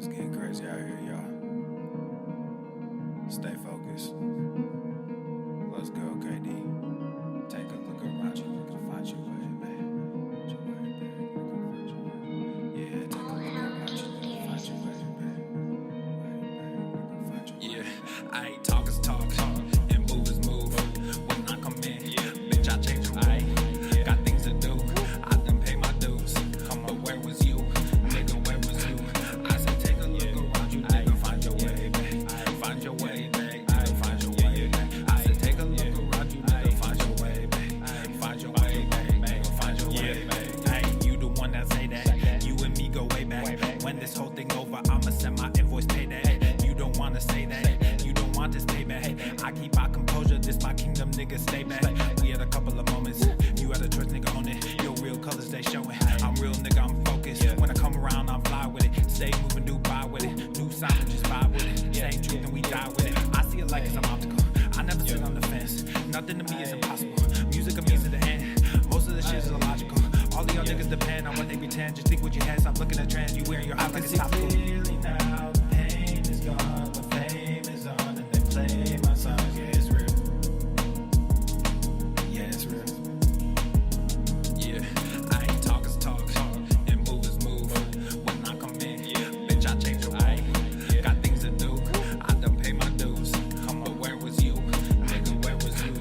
It's getting crazy out here, y'all. Stay focused. Let's go, KD. Take a look around you. Look to find your way, babe. Your way, babe. Yeah, take a look around you. Look to find your way, babe. Yeah, I ain't talk is talk, and move is move. When I come in, bitch, I change the rule. Got things to do. I done pay my dues. But where was you? Nigga, where was you? I said take a look around you, nigga, find your way, babe. Find your way, babe. Find your way, babe. I said take a look around you, nigga, find your way, babe. Find your way, babe. Find your way, babe. Hey, you the one that say that. You and me go way back. When this whole thing over, I'ma send my invoice payday. You don't wanna say that. You don't want this payback. I keep my composure. This my kingdom, nigga. Stay back. We had a couple of moments. You had a choice, nigga, on it. Your real colors, they showing. I'm real, nigga, I'm focused. When I come around, I'm fly with it. Stay moving, do buy with it. New sound, just vibe with it. Same truth, and we die with it. I see it like it's an obstacle. I never sit on the fence. Nothing to me is impossible. Music of me to the end. Most of the shit is illogical. All of y'all niggas depend on what they pretend. Just think what you had. Stop looking at trends. You wearing your eyes like it's topical. Clearly now, the pain is gone. The fame is on, and they play my songs. Yeah, it's real. Yeah, it's real. Yeah, I ain't talk is talk, and move is move. When I come in, bitch, I change the rule. Got things to do. I done pay my dues. But where was you? Nigga, where was you?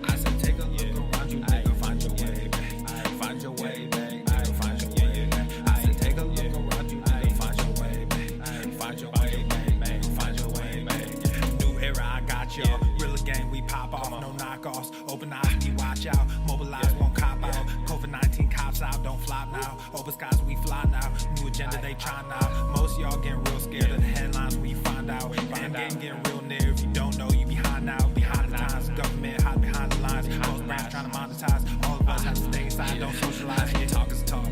I said take a look around you, nigga, find your way, babe. Find your way, babe. Find your way, babe. I said take a look around you, nigga, find your way, babe. Find your way, babe. Find your way, babe. New era, I got y'all. Real game, we pop off, no knockoffs. Open eyes, we watch out. Mobilize, won't cop out. COVID-19 cops out, don't flop now. Open skies, we fly now. New agenda, they try now. Most y'all getting real scared of the headlines we find out. End game getting real near. If you don't know, you behind now. Behind the times, government hide behind the lines. Most brands trying to monetize. All of us have to stay inside, don't socialize. Talk is talk,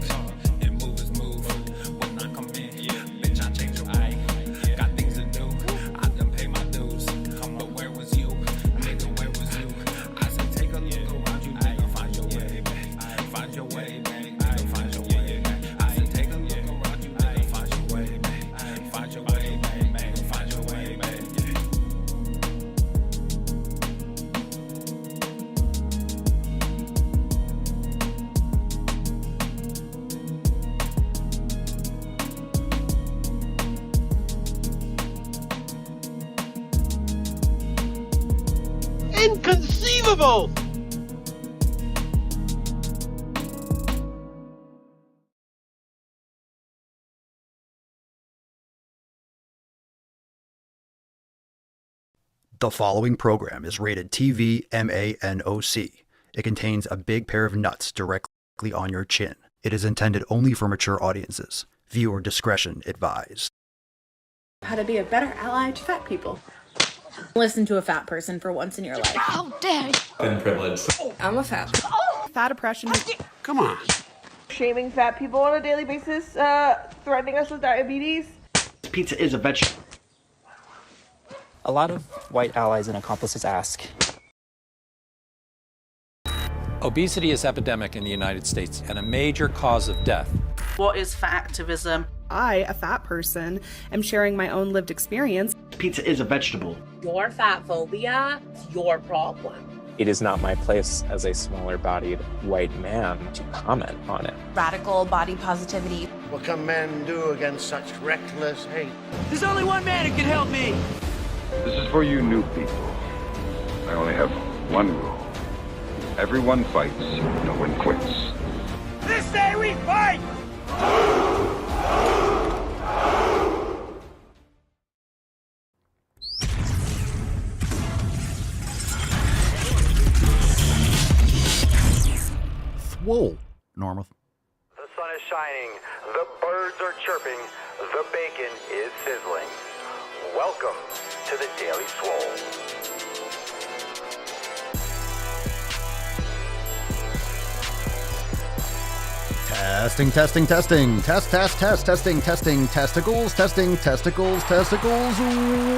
and move is move. When I come in, bitch, I change the rule. Got things to do. I done pay my dues. But where was you? Nigga, where was you? I said take a look around you, nigga, find your way, babe. Find your way, babe. Find your way, babe. I said take a look around you, nigga, find your way, babe. Find your way, babe. Find your way, babe. Inconceivable! The following program is rated TV MANOC. It contains a big pair of nuts directly on your chin. It is intended only for mature audiences. Viewer discretion advised. How to be a better ally to fat people. Listen to a fat person for once in your life. How dare you! Thin privilege. I'm a fat. Fat oppression. Come on. Shaming fat people on a daily basis, threatening us with diabetes. Pizza is a vegetable. A lot of white allies and accomplices ask. Obesity is epidemic in the United States and a major cause of death. What is fat activism? I, a fat person, am sharing my own lived experience. Pizza is a vegetable. Your fat phobia is your problem. It is not my place as a smaller-bodied white man to comment on it. Radical body positivity. What can men do against such reckless hate? There's only one man who can help me. This is for you new people. I only have one rule. Everyone fights, no one quits. This day we fight! Swole. Normal. The sun is shining, the birds are chirping, the bacon is sizzling. Welcome to the Daily Swole. Testing. Testing, testicles.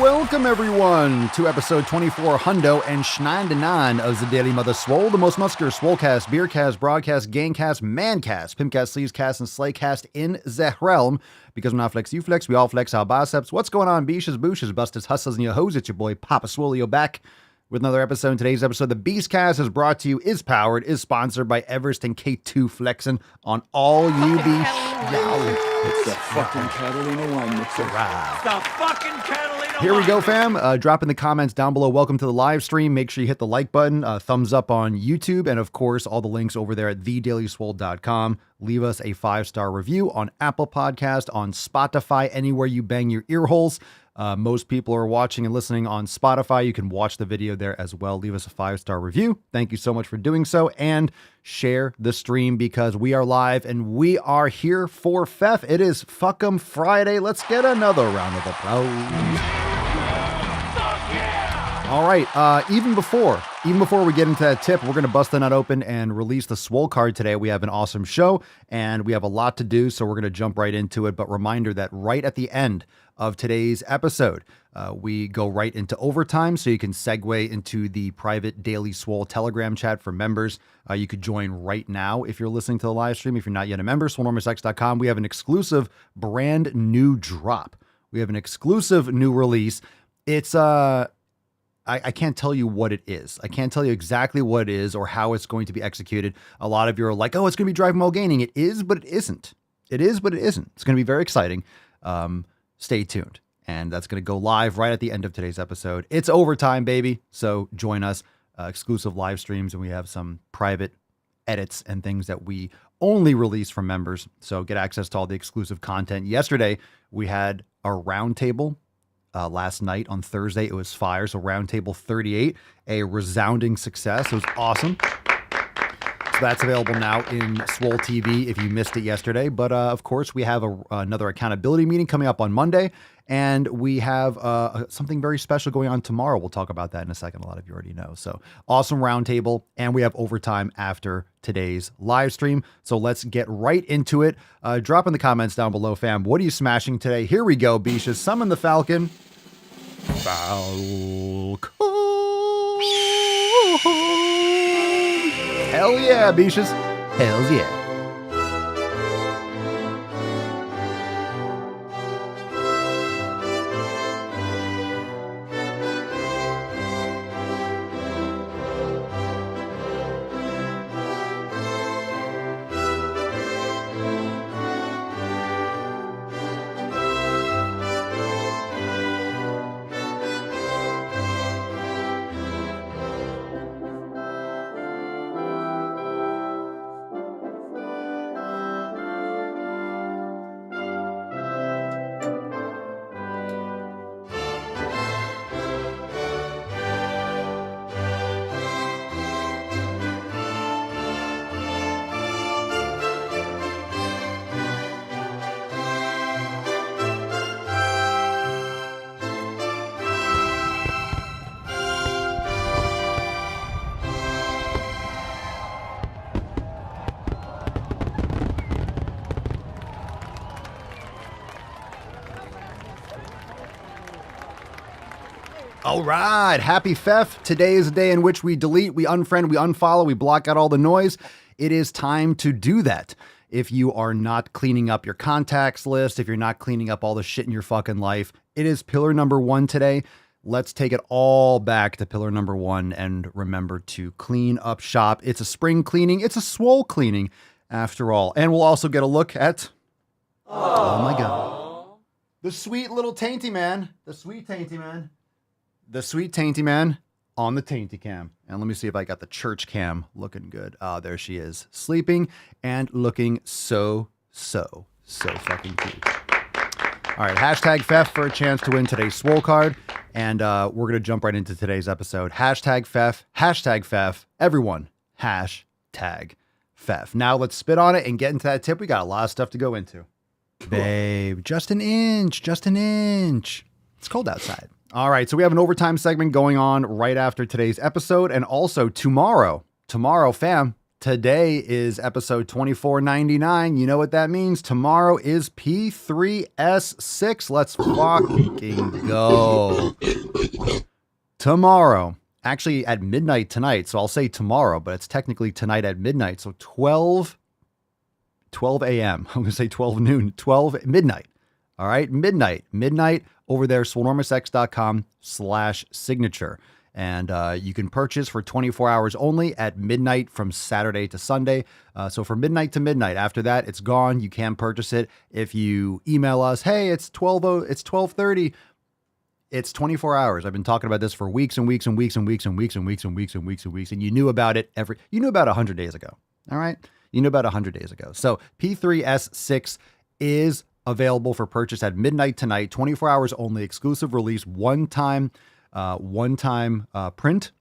Welcome, everyone, to episode 24 Hundo and Schnein of the Daily Mother Swole, the most muscular Swolecast, Beercast, Broadcast, Gangcast, Mancast, Pimpcast, Sleevescast, and Slaycast in the realm. Because when I flex, you flex. We all flex our biceps. What's going on, beaches, booshes, busters, hustlers, and your hoes? It's your boy, Papa Swole, back with another episode. In today's episode, the Beastcast is brought to you, is powered, is sponsored by Everest and K2 Flexin' on all you beasts. It's the fucking Catalina wine mixer. The fucking Catalina. Here we go, fam. Drop in the comments down below. Welcome to the live stream. Make sure you hit the like button, thumbs up on YouTube, and of course, all the links over there at thedailyswole.com. Leave us a 5-star review on Apple Podcast, on Spotify, anywhere you bang your ear holes. Most people are watching and listening on Spotify. You can watch the video there as well. Leave us a 5-star review. Thank you so much for doing so. And share the stream because we are live and we are here for Fef. It is Fuck'em Friday. Let's get another round of applause. All right. Even before we get into that tip, we're going to bust the nut open and release the Swole card today. We have an awesome show and we have a lot to do, so we're going to jump right into it. But reminder that right at the end of today's episode, we go right into overtime, so you can segue into the private Daily Swole Telegram chat for members. You could join right now if you're listening to the live stream. If you're not yet a member, swolenormousx.com. We have an exclusive brand new drop. We have an exclusive new release. It's I can't tell you what it is. I can't tell you exactly what it is or how it's going to be executed. A lot of you are like, oh, it's going to be driving while gaining. It is, but it isn't. It is, but it isn't. It's going to be very exciting. Stay tuned. And that's going to go live right at the end of today's episode. It's overtime, baby. So join us. Exclusive live streams, and we have some private edits and things that we only release from members. So get access to all the exclusive content. Yesterday, we had a roundtable. Last night on Thursday, it was fire. So Roundtable 38, a resounding success. It was awesome. So that's available now in Swole TV if you missed it yesterday. But of course, we have another accountability meeting coming up on Monday. And we have something very special going on tomorrow. We'll talk about that in a second. A lot of you already know. So awesome roundtable. And we have overtime after today's live stream. So let's get right into it. Drop in the comments down below, fam. What are you smashing today? Here we go, Bisha. Summon the Falcon. Falcon. Hell yeah, Bishas. Hells yeah. All right, happy Fef. Today is a day in which we delete, we unfriend, we unfollow, we block out all the noise. It is time to do that. If you are not cleaning up your contacts list, if you're not cleaning up all the shit in your fucking life, it is pillar number 1 today. Let's take it all back to pillar number 1 and remember to clean up shop. It's a spring cleaning. It's a Swole cleaning after all. And we'll also get a look at, oh my God, the sweet little tainty man, the sweet tainty man. The sweet tainty man on the tainty cam. And let me see if I got the church cam looking good. There she is, sleeping and looking so fucking cute. All right, hashtag Fef for a chance to win today's Swole card. And we're going to jump right into today's episode. Hashtag Fef, everyone, hashtag Fef. Now let's spit on it and get into that tip. We got a lot of stuff to go into. Cool. Babe, just an inch. It's cold outside. All right, so we have an overtime segment going on right after today's episode, and also tomorrow, fam, today is episode 2499. You know what that means. Tomorrow is P3S6. Let's fucking go. Tomorrow, actually at midnight tonight, so I'll say tomorrow, but it's technically tonight at midnight, so 12 a.m. I'm going to say 12 noon, 12 midnight. All right, midnight over there, swolenormousx.com/signature. And you can purchase for 24 hours only at midnight from Saturday to Sunday. So from midnight to midnight, after that, it's gone. You can purchase it. If you email us, hey, it's 12:30. It's 24 hours. I've been talking about this for weeks and weeks and weeks and weeks and weeks and weeks and weeks and weeks and weeks. And you knew about it you knew about 100 days ago. All right. You knew about 100 days ago. So P3S6 is available for purchase at midnight tonight, 24 hours only, exclusive release, one time print.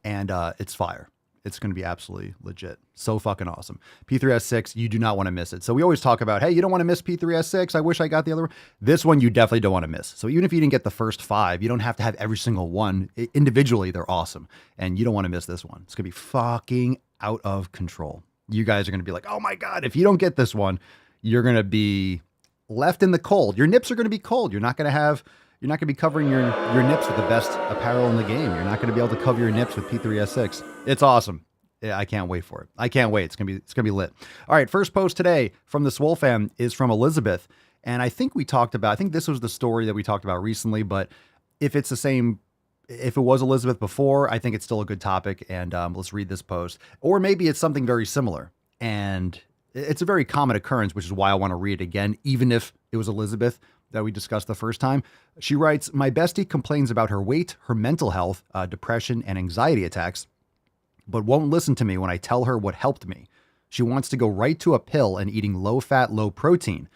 And it's fire. It's going to be absolutely legit. So fucking awesome. P3S6, you do not want to miss it. So we always talk about, hey, you don't want to miss P3S6. I wish I got the other one. This one you definitely don't want to miss. So even if you didn't get the first 5, you don't have to have every single one. Individually, they're awesome. And you don't want to miss this one. It's going to be fucking out of control. You guys are going to be like, oh my God, if you don't get this one, you're going to be left in the cold. Your nips are going to be cold. You're not going to be covering your nips with the best apparel in the game. You're not going to be able to cover your nips with P3S6. It's awesome. Yeah, I can't wait for it. I can't wait. It's gonna be lit. All right, first post today from the Swole fam is from Elizabeth, and I think this was the story that we talked about recently. But if it was Elizabeth before, I think it's still a good topic. And let's read this post, or maybe it's something very similar. And it's a very common occurrence, which is why I want to read it again, even if it was Elizabeth that we discussed the first time. She writes, my bestie complains about her weight, her mental health, depression, and anxiety attacks, but won't listen to me when I tell her what helped me. She wants to go right to a pill and eating low fat, low protein.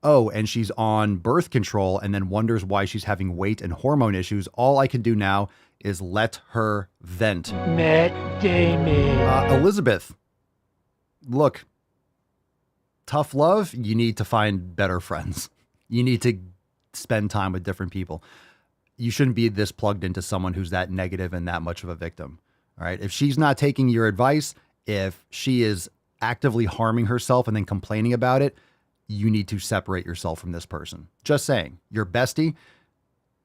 Oh, and she's on birth control and then wonders why she's having weight and hormone issues. All I can do now is let her vent. Matt Damon. Elizabeth, look, tough love, you need to find better friends. You need to spend time with different people. You shouldn't be this plugged into someone who's that negative and that much of a victim. All right. If she's not taking your advice, if she is actively harming herself and then complaining about it, you need to separate yourself from this person. Just saying. Your bestie,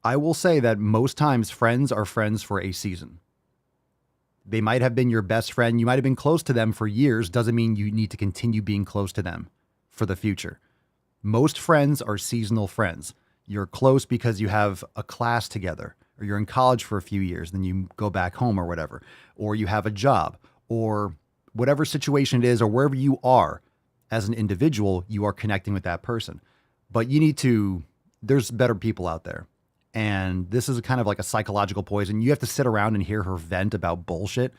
I will say that most times friends are friends for a season. They might have been your best friend. You might have been close to them for years. Doesn't mean you need to continue being close to them for the future. Most friends are seasonal friends. You're close because you have a class together, or you're in college for a few years, then you go back home or whatever, or you have a job, or whatever situation it is, or wherever you are as an individual, you are connecting with that person. But there's better people out there. And this is kind of like a psychological poison. You have to sit around and hear her vent about bullshit.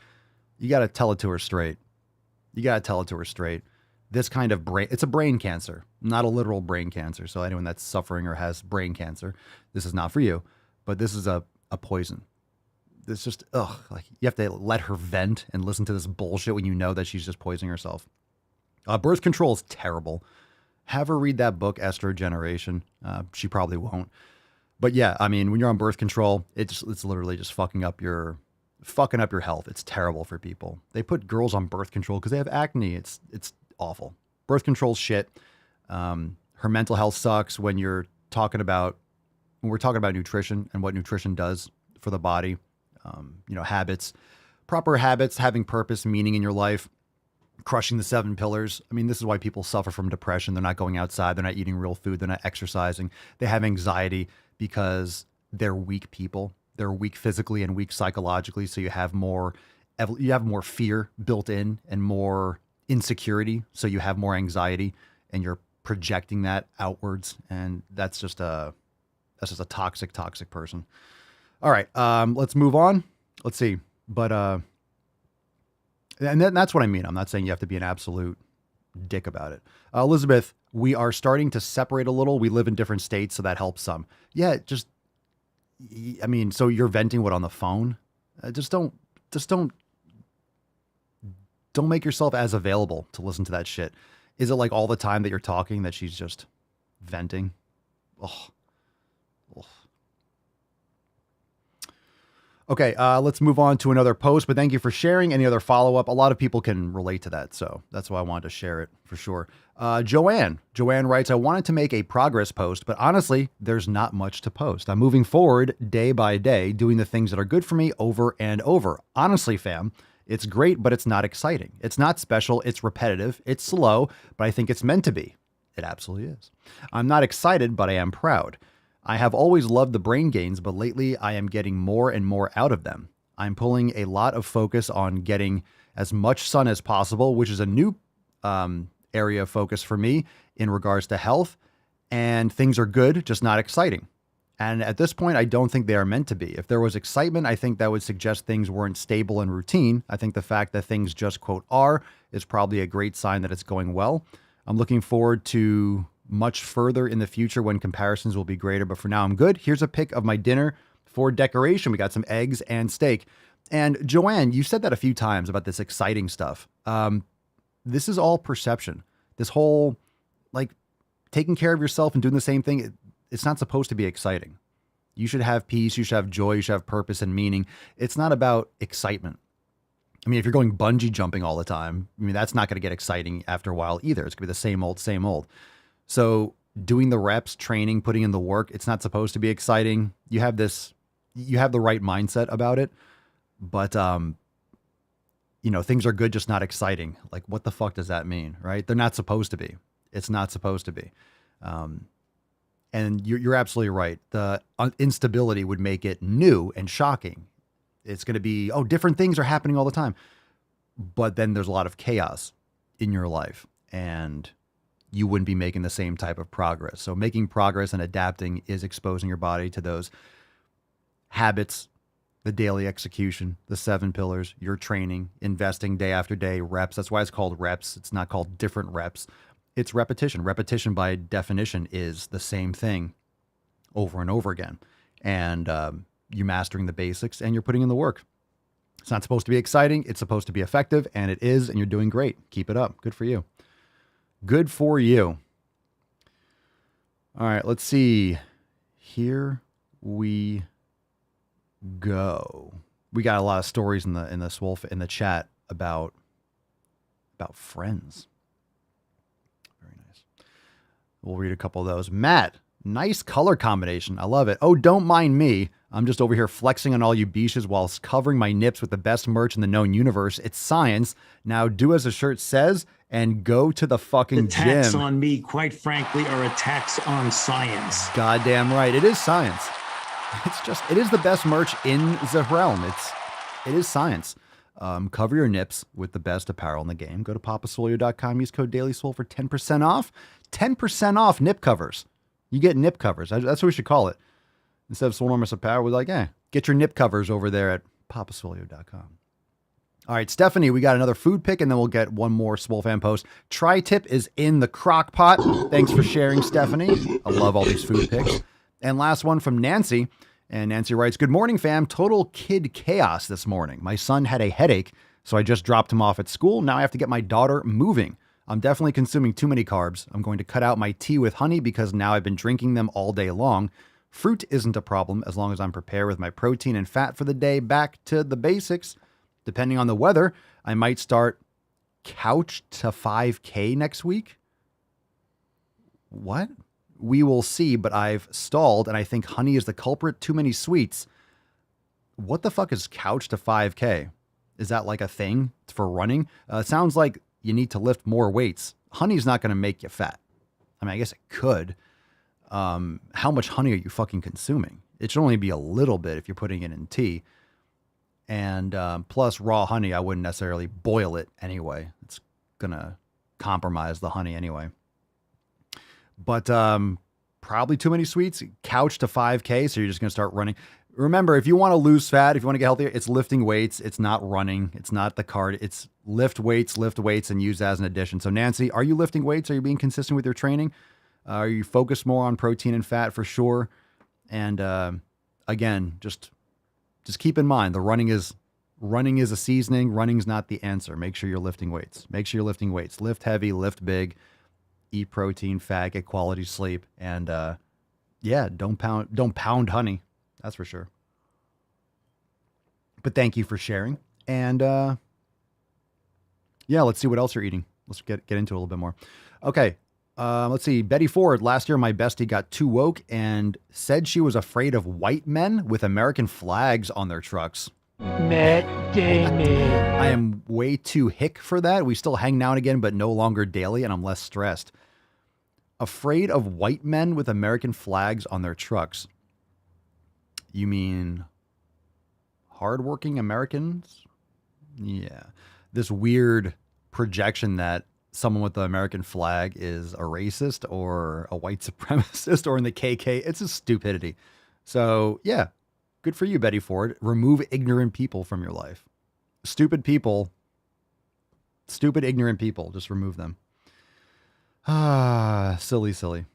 You got to tell it to her straight. This kind of it's a brain cancer, not a literal brain cancer. So anyone that's suffering or has brain cancer, this is not for you. But this is a poison. It's just, like you have to let her vent and listen to this bullshit when you know that she's just poisoning herself. Birth control is terrible. Have her read that book, Estrogeneration. She probably won't. But yeah, I mean, when you're on birth control, it's literally just fucking up your health. It's terrible for people. They put girls on birth control because they have acne. It's awful. Birth control's shit. Her mental health sucks when we're talking about nutrition and what nutrition does for the body, habits, proper habits, having purpose, meaning in your life, crushing the 7 pillars. I mean, this is why people suffer from depression. They're not going outside. They're not eating real food. They're not exercising. They have anxiety because they're weak people. They're weak physically and weak psychologically. So you have more fear built in and more insecurity. So you have more anxiety and you're projecting that outwards. And that's just a toxic person. All right. Let's move on. Let's see. But, and that's what I mean. I'm not saying you have to be an absolute dick about it. Elizabeth, we are starting to separate a little. We live in different states, so that helps some. Yeah. So you're venting what on the phone? Don't make yourself as available to listen to that shit. Is it like all the time that you're talking that she's just venting? Ugh. Okay, let's move on to another post, but thank you for sharing. Any other follow-up? A lot of people can relate to that, so that's why I wanted to share it for sure. Joanne writes, I wanted to make a progress post, but honestly, there's not much to post. I'm moving forward day by day, doing the things that are good for me over and over. Honestly, fam, it's great, but it's not exciting. It's not special. It's repetitive. It's slow, but I think it's meant to be. It absolutely is. I'm not excited, but I am proud. I have always loved the brain gains, but lately I am getting more and more out of them. I'm pulling a lot of focus on getting as much sun as possible, which is a new area of focus for me in regards to health. And things are good, just not exciting. And at this point, I don't think they are meant to be. If there was excitement, I think that would suggest things weren't stable and routine. I think the fact that things just, quote, are is probably a great sign that it's going well. I'm looking forward to much further in the future when comparisons will be greater. But for now, I'm good. Here's a pic of my dinner for decoration. We got some eggs and steak. And Joanne, you said that a few times about this exciting stuff. This is all perception. This whole, like, taking care of yourself and doing the same thing, it's not supposed to be exciting. You should have peace. You should have joy. You should have purpose and meaning. It's not about excitement. I mean, if you're going bungee jumping all the time, I mean, that's not going to get exciting after a while either. It's going to be the same old, same old. So doing the reps, training, putting in the work, it's not supposed to be exciting. You have the right mindset about it, but, things are good, just not exciting. Like, what the fuck does that mean? Right? They're not supposed to be. It's not supposed to be. And you're absolutely right. The instability would make it new and shocking. It's going to be, different things are happening all the time. But then there's a lot of chaos in your life and you wouldn't be making the same type of progress. So making progress and adapting is exposing your body to those habits, the daily execution, the 7 pillars, your training, investing day after day, reps. That's why it's called reps. It's not called different reps. It's repetition. Repetition by definition is the same thing over and over again. And you're mastering the basics and you're putting in the work. It's not supposed to be exciting. It's supposed to be effective, and it is, and you're doing great. Keep it up. Good for you. Good for you. All right, let's see. Here we go. We got a lot of stories in the Swole in the chat about friends. Very nice. We'll read a couple of those. Matt, nice color combination. I love it. Oh, don't mind me. I'm just over here flexing on all you beaches while covering my nips with the best merch in the known universe. It's science. Now do as the shirt says and go to the fucking gym. Attacks on me, quite frankly, are attacks on science. Goddamn right. It is science. It is the best merch in the realm. It is science. Cover your nips with the best apparel in the game. Go to papaswole.com. Use code DailySwole for 10% off. 10% off nip covers. You get nip covers. That's what we should call it. Instead of Swolenormous apparel, we're like, get your nip covers over there at papaswole.com. All right, Stephanie, we got another food pick, and then we'll get one more Swole fan post. Tri-tip is in the crock pot. Thanks for sharing, Stephanie. I love all these food picks. And last one from Nancy. And Nancy writes, good morning, fam. Total kid chaos this morning. My son had a headache, so I just dropped him off at school. Now I have to get my daughter moving. I'm definitely consuming too many carbs. I'm going to cut out my tea with honey because now I've been drinking them all day long. Fruit isn't a problem as long as I'm prepared with my protein and fat for the day. Back to the basics. Depending on the weather, I might start couch to 5K next week. What? We will see, but I've stalled, and I think honey is the culprit. Too many sweets. What the fuck is couch to 5K? Is that like a thing for running? It sounds like you need to lift more weights. Honey's not going to make you fat. I mean, I guess it could. How much honey are you fucking consuming? It should only be a little bit if you're putting it in tea. And plus raw honey, I wouldn't necessarily boil it anyway. It's going to compromise the honey anyway. But probably too many sweets. Couch to 5K, so you're just going to start running. Remember, if you want to lose fat, if you want to get healthier, it's lifting weights. It's not running. It's not the card. It's lift weights, and use as an addition. So Nancy, are you lifting weights? Are you being consistent with your training? Are you focused more on protein and fat for sure? And again, just keep in mind, the running is a seasoning. Running's not the answer. Make sure you're lifting weights. Lift heavy, lift big, eat protein, fat, get quality sleep. And don't pound honey. That's for sure. But thank you for sharing. And let's see what else you're eating. Let's get into it a little bit more. Okay. Let's see. Betty Ford. Last year, my bestie got too woke and said she was afraid of white men with American flags on their trucks. Matt Damon. I am way too hick for that. We still hang now and again, but no longer daily, and I'm less stressed. Afraid of white men with American flags on their trucks. You mean hardworking Americans? Yeah. This weird projection that someone with the American flag is a racist or a white supremacist or in the KK. It's a stupidity. So, yeah, good for you, Betty Ford. Remove ignorant people from your life. Stupid people, stupid, ignorant people, just remove them. Silly.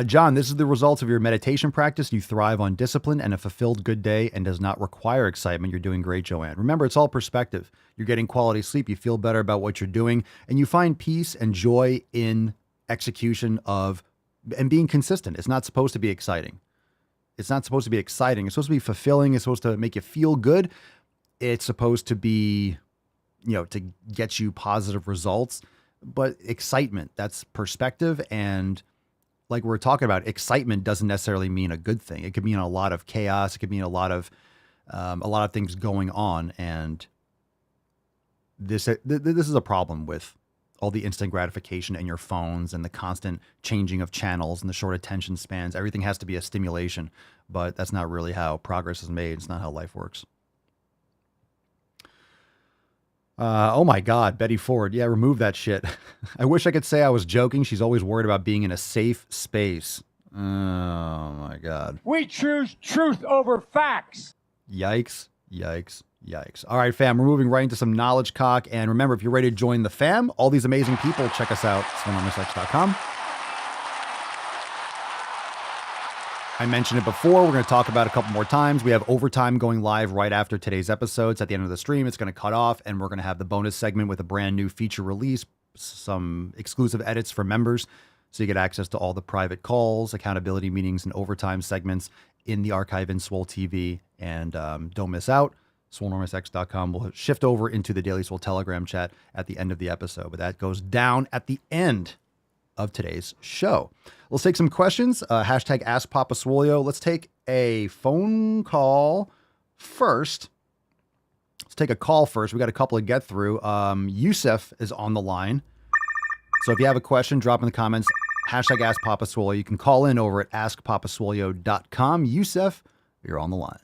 John, this is the results of your meditation practice. You thrive on discipline and a fulfilled good day and does not require excitement. You're doing great, Joanne. Remember, it's all perspective. You're getting quality sleep. You feel better about what you're doing and you find peace and joy in execution of and being consistent. It's not supposed to be exciting. It's not supposed to be exciting. It's supposed to be fulfilling. It's supposed to make you feel good. It's supposed to be, to get you positive results, but excitement, that's perspective. And like we're talking about, excitement doesn't necessarily mean a good thing. It could mean a lot of chaos. It could mean a lot of things going on. And this is a problem with all the instant gratification in your phones and the constant changing of channels and the short attention spans. Everything has to be a stimulation, but that's not really how progress is made. It's not how life works. Oh my God, Betty Ford. Yeah, remove that shit. I wish I could say I was joking. She's always worried about being in a safe space. Oh my God. We choose truth over facts. Yikes. All right, fam, we're moving right into some knowledge cock. And remember, if you're ready to join the fam, all these amazing people, check us out, swolenormousx.com. I mentioned it before. We're going to talk about it a couple more times. We have overtime going live right after today's episodes. At the end of the stream, it's going to cut off, and we're going to have the bonus segment with a brand new feature release, some exclusive edits for members, so you get access to all the private calls, accountability meetings, and overtime segments in the archive in Swole TV. And don't miss out. swolenormousx.com. We'll shift over into the Daily Swole Telegram chat at the end of the episode, but that goes down at the end of today's show. Let's take some questions. Hashtag Ask Papa Swolio. Let's take a phone call first. Let's take a call first. We got a couple to get through. Yusef is on the line. So if you have a question, drop in the comments. Hashtag Ask Papa Swolio. You can call in over at askpapaswolio.com. Yusef, you're on the line.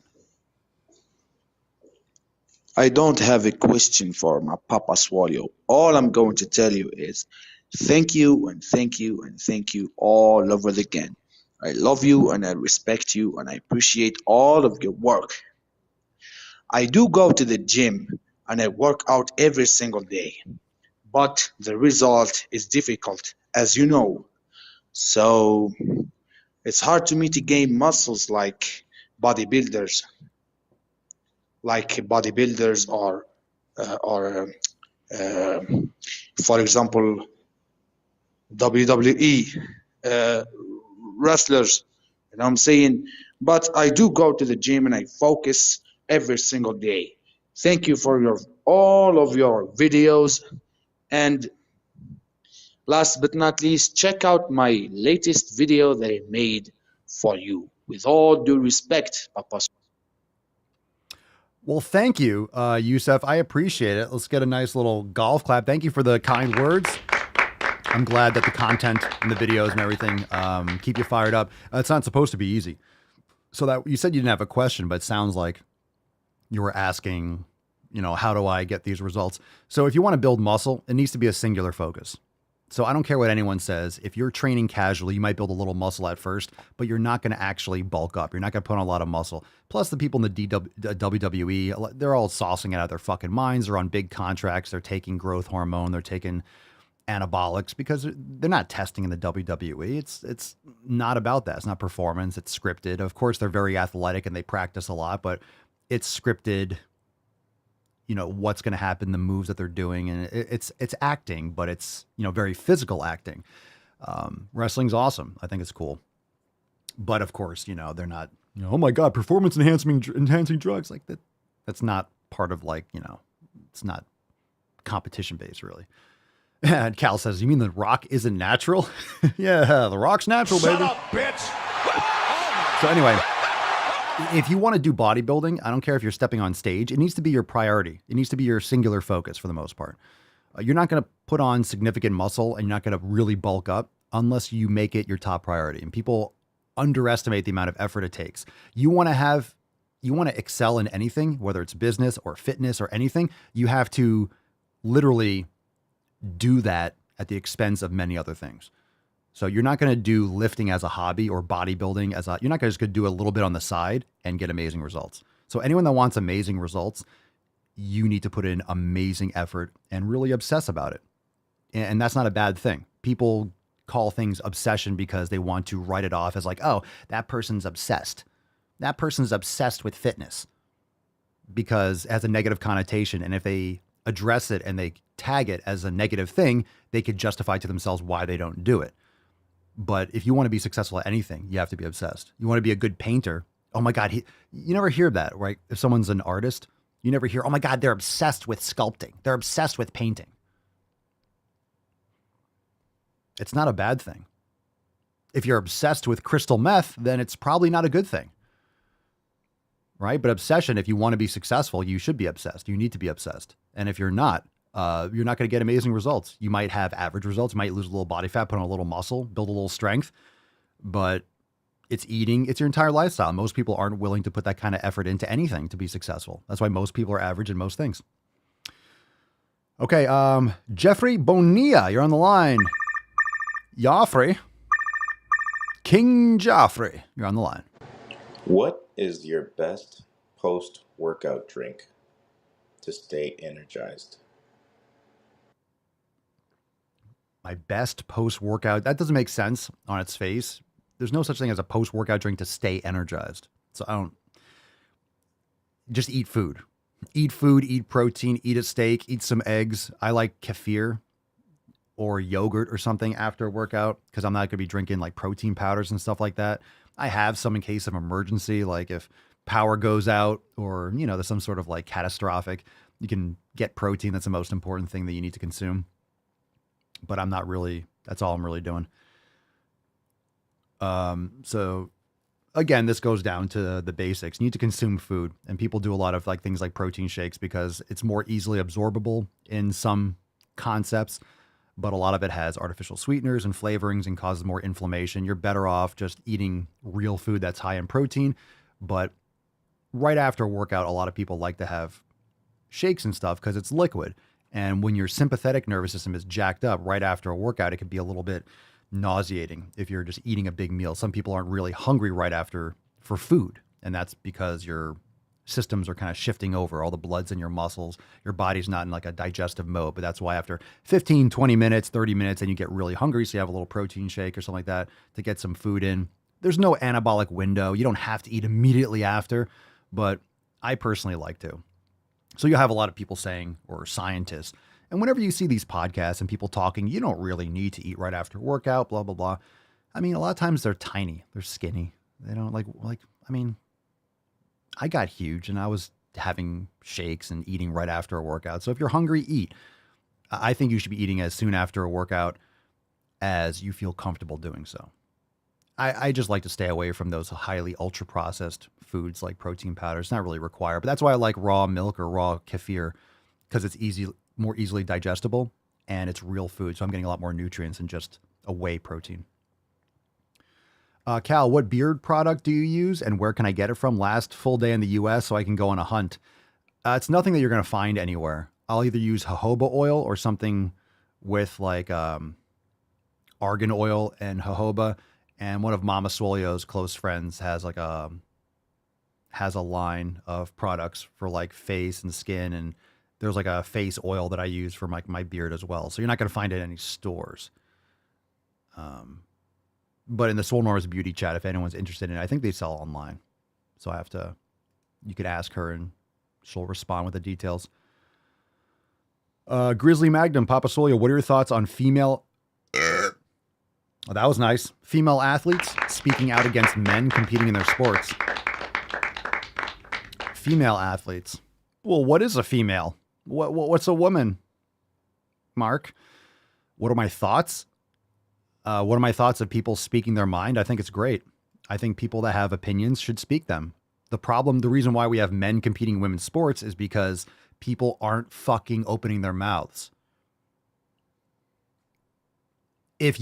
I don't have a question for my Papa Swolio. All I'm going to tell you is thank you and thank you and thank you all over again. I love you and I respect you and I appreciate all of your work. I do go to the gym and I work out every single day, but the result is difficult, as you know. So it's hard to me to gain muscles like bodybuilders or for example, WWE wrestlers, you know what I'm saying? But I do go to the gym and I focus every single day. Thank you for all of your videos. And last but not least, check out my latest video that I made for you. With all due respect, Papa. Well, thank you, Yusef. I appreciate it. Let's get a nice little golf clap. Thank you for the kind words. I'm glad that the content and the videos and everything keep you fired up. It's not supposed to be easy. So that you said you didn't have a question, but it sounds like you were asking, how do I get these results? So if you want to build muscle, it needs to be a singular focus. So I don't care what anyone says. If you're training casually, you might build a little muscle at first, but you're not going to actually bulk up. You're not going to put on a lot of muscle. Plus the people in the WWE, they're all saucing it out of their fucking minds. They're on big contracts. They're taking growth hormone. They're taking anabolics because they're not testing in the WWE. It's not about that. It's not performance. It's scripted. Of course, they're very athletic and they practice a lot, but it's scripted. What's going to happen, the moves that they're doing. And it's acting, but it's, very physical acting. Wrestling's awesome. I think it's cool. But of course, they're not, oh my God, performance enhancing drugs like that. That's not part of it's not competition based really. And Cal says, you mean The Rock isn't natural? Yeah, The Rock's natural, baby. Shut up, bitch! So anyway, if you want to do bodybuilding, I don't care if you're stepping on stage, it needs to be your priority. It needs to be your singular focus for the most part. You're not going to put on significant muscle and you're not going to really bulk up unless you make it your top priority. And people underestimate the amount of effort it takes. You want to excel in anything, whether it's business or fitness or anything, you have to literally do that at the expense of many other things. So you're not going to do lifting as a hobby or bodybuilding you're not just going to do a little bit on the side and get amazing results. So anyone that wants amazing results, you need to put in amazing effort and really obsess about it. And that's not a bad thing. People call things obsession because they want to write it off as like, oh, that person's obsessed. That person's obsessed with fitness because it has a negative connotation. And if they address it and they tag it as a negative thing, they could justify to themselves why they don't do it. But if you want to be successful at anything, you have to be obsessed. You want to be a good painter. Oh my God. You never hear that, right? If someone's an artist, you never hear, oh my God, they're obsessed with sculpting. They're obsessed with painting. It's not a bad thing. If you're obsessed with crystal meth, then it's probably not a good thing. Right? But obsession, if you want to be successful, you should be obsessed. You need to be obsessed. And if you're not going to get amazing results. You might have average results. You might lose a little body fat, put on a little muscle, build a little strength, but it's eating. It's your entire lifestyle. Most people aren't willing to put that kind of effort into anything to be successful. That's why most people are average in most things. Okay. Jeffrey Bonilla, you're on the line. Joffrey. King Joffrey, you're on the line. What is your best post-workout drink to stay energized? My best post-workout, that doesn't make sense on its face. There's no such thing as a post-workout drink to stay energized. So just eat food. Eat food, eat protein, eat a steak, eat some eggs. I like kefir or yogurt or something after a workout because I'm not going to be drinking like protein powders and stuff like that. I have some in case of emergency, like if power goes out or, there's some sort of like catastrophic, you can get protein. That's the most important thing that you need to consume. But that's all I'm really doing. So again, this goes down to the basics. You need to consume food, and people do a lot of like things like protein shakes because it's more easily absorbable in some concepts, but a lot of it has artificial sweeteners and flavorings and causes more inflammation. You're better off just eating real food that's high in protein. But right after a workout, a lot of people like to have shakes and stuff because it's liquid. And when your sympathetic nervous system is jacked up right after a workout, it can be a little bit nauseating if you're just eating a big meal. Some people aren't really hungry right after for food. And that's because your systems are kind of shifting over. All the blood's in your muscles. Your body's not in like a digestive mode. But that's why after 15, 20 minutes, 30 minutes, and you get really hungry. So you have a little protein shake or something like that to get some food in. There's no anabolic window. You don't have to eat immediately after, but I personally like to. So you'll have a lot of people saying, or scientists, and whenever you see these podcasts and people talking, you don't really need to eat right after a workout, blah, blah, blah. I mean, a lot of times they're tiny, they're skinny. They don't I got huge and I was having shakes and eating right after a workout. So if you're hungry, eat. I think you should be eating as soon after a workout as you feel comfortable doing so. I just like to stay away from those highly ultra processed foods like protein powder. It's not really required, but that's why I like raw milk or raw kefir because it's more easily digestible and it's real food. So I'm getting a lot more nutrients than just a whey protein. Cal, what beard product do you use and where can I get it from? Last full day in the US so I can go on a hunt. It's nothing that you're going to find anywhere. I'll either use jojoba oil or something with like argan oil and jojoba. And one of Mama Swole's close friends has a line of products for like face and skin. And there's like a face oil that I use for my beard as well. So you're not going to find it in any stores. But in the Swole Norris beauty chat, if anyone's interested in it, I think they sell online. So you could ask her and she'll respond with the details. Grizzly Magnum, Papa Swole, what are your thoughts on female... Oh, that was nice. Female athletes speaking out against men competing in their sports. Female athletes. Well, what is a female? What's a woman? Mark, what are my thoughts? What are my thoughts of people speaking their mind? I think it's great. I think people that have opinions should speak them. The reason why we have men competing in women's sports is because people aren't fucking opening their mouths. if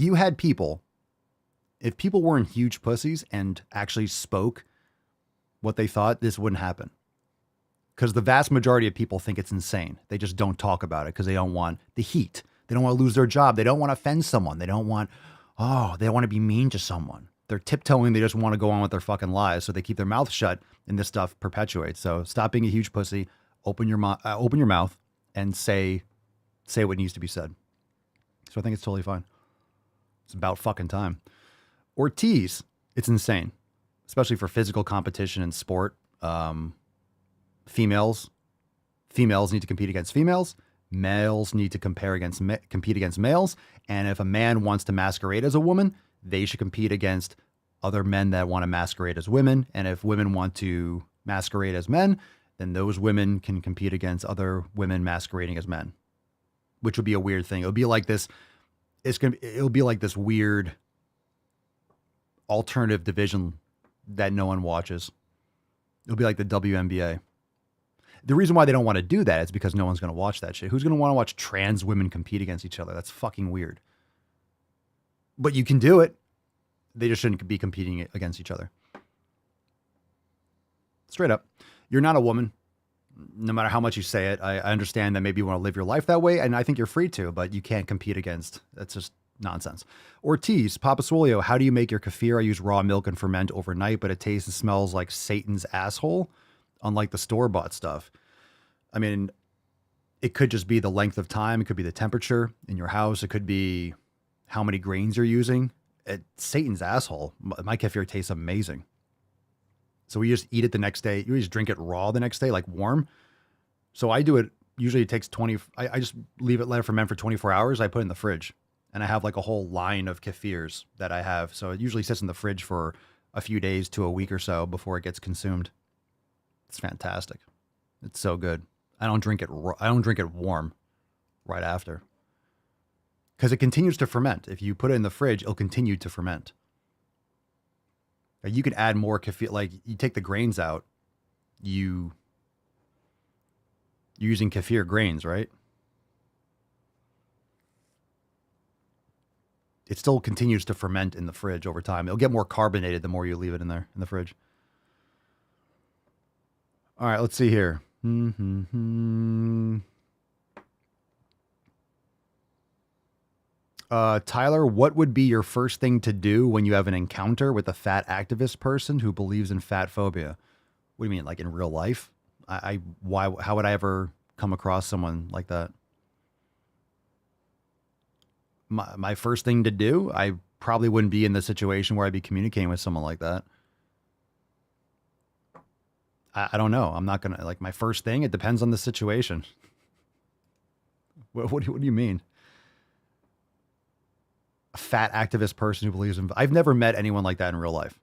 people weren't huge pussies and actually spoke what they thought, this wouldn't happen. Because the vast majority of people think it's insane. They just don't talk about it because they don't want the heat. They don't want to lose their job. They don't want to offend someone. They don't want to be mean to someone. They're tiptoeing. They just want to go on with their fucking lives. So they keep their mouth shut and this stuff perpetuates. So stop being a huge pussy. Open your mouth and say what needs to be said. So I think it's totally fine. It's about fucking time. Ortiz, it's insane, especially for physical competition in sport. Females need to compete against females. Males need to compete against males. And if a man wants to masquerade as a woman, they should compete against other men that want to masquerade as women. And if women want to masquerade as men, then those women can compete against other women masquerading as men, which would be a weird thing. It'll be like this. It'll be like this weird alternative division that no one watches. It'll be like the WNBA. The reason why they don't want to do that is because no one's going to watch that shit. Who's going to want to watch trans women compete against each other? That's fucking weird. But you can do it. They just shouldn't be competing against each other. Straight up. You're not a woman. No matter how much you say it, I understand that maybe you want to live your life that way, and I think you're free to, but you can't compete against. That's just nonsense. Ortiz, Papa Swole, how do you make your kefir? I use raw milk and ferment overnight, but it tastes and smells like Satan's asshole, unlike the store-bought stuff. I mean, it could just be the length of time. It could be the temperature in your house. It could be how many grains you're using. Satan's asshole. My kefir tastes amazing. So we just eat it the next day. You just drink it raw the next day, like warm. So I do it. Usually it takes 20. I just let it ferment for 24 hours. I put it in the fridge, and I have like a whole line of kefirs that I have. So it usually sits in the fridge for a few days to a week or so before it gets consumed. It's fantastic. It's so good. I don't drink it warm right after, because it continues to ferment. If you put it in the fridge, it'll continue to ferment. You can add more kefir. Like, you take the grains out, you're using kefir grains, right? It still continues to ferment in the fridge over time. It'll get more carbonated the more you leave it in there in the fridge. All right, let's see here. Tyler, what would be your first thing to do when you have an encounter with a fat activist person who believes in fat phobia? What do you mean, like in real life? How would I ever come across someone like that? My first thing to do, I probably wouldn't be in the situation where I'd be communicating with someone like that. I don't know. I'm not going to, like, my first thing, it depends on the situation. What do you mean? A fat activist person who believes in... I've never met anyone like that in real life.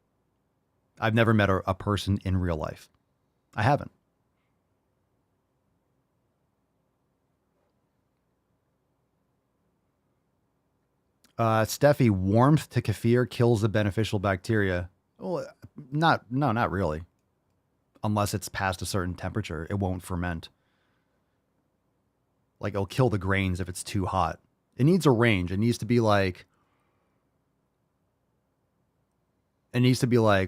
I've never met a person in real life. I haven't. Steffi, warmth to kefir kills the beneficial bacteria. Well, not really. Unless it's past a certain temperature, it won't ferment. Like, it'll kill the grains if it's too hot. It needs a range. It needs to be like,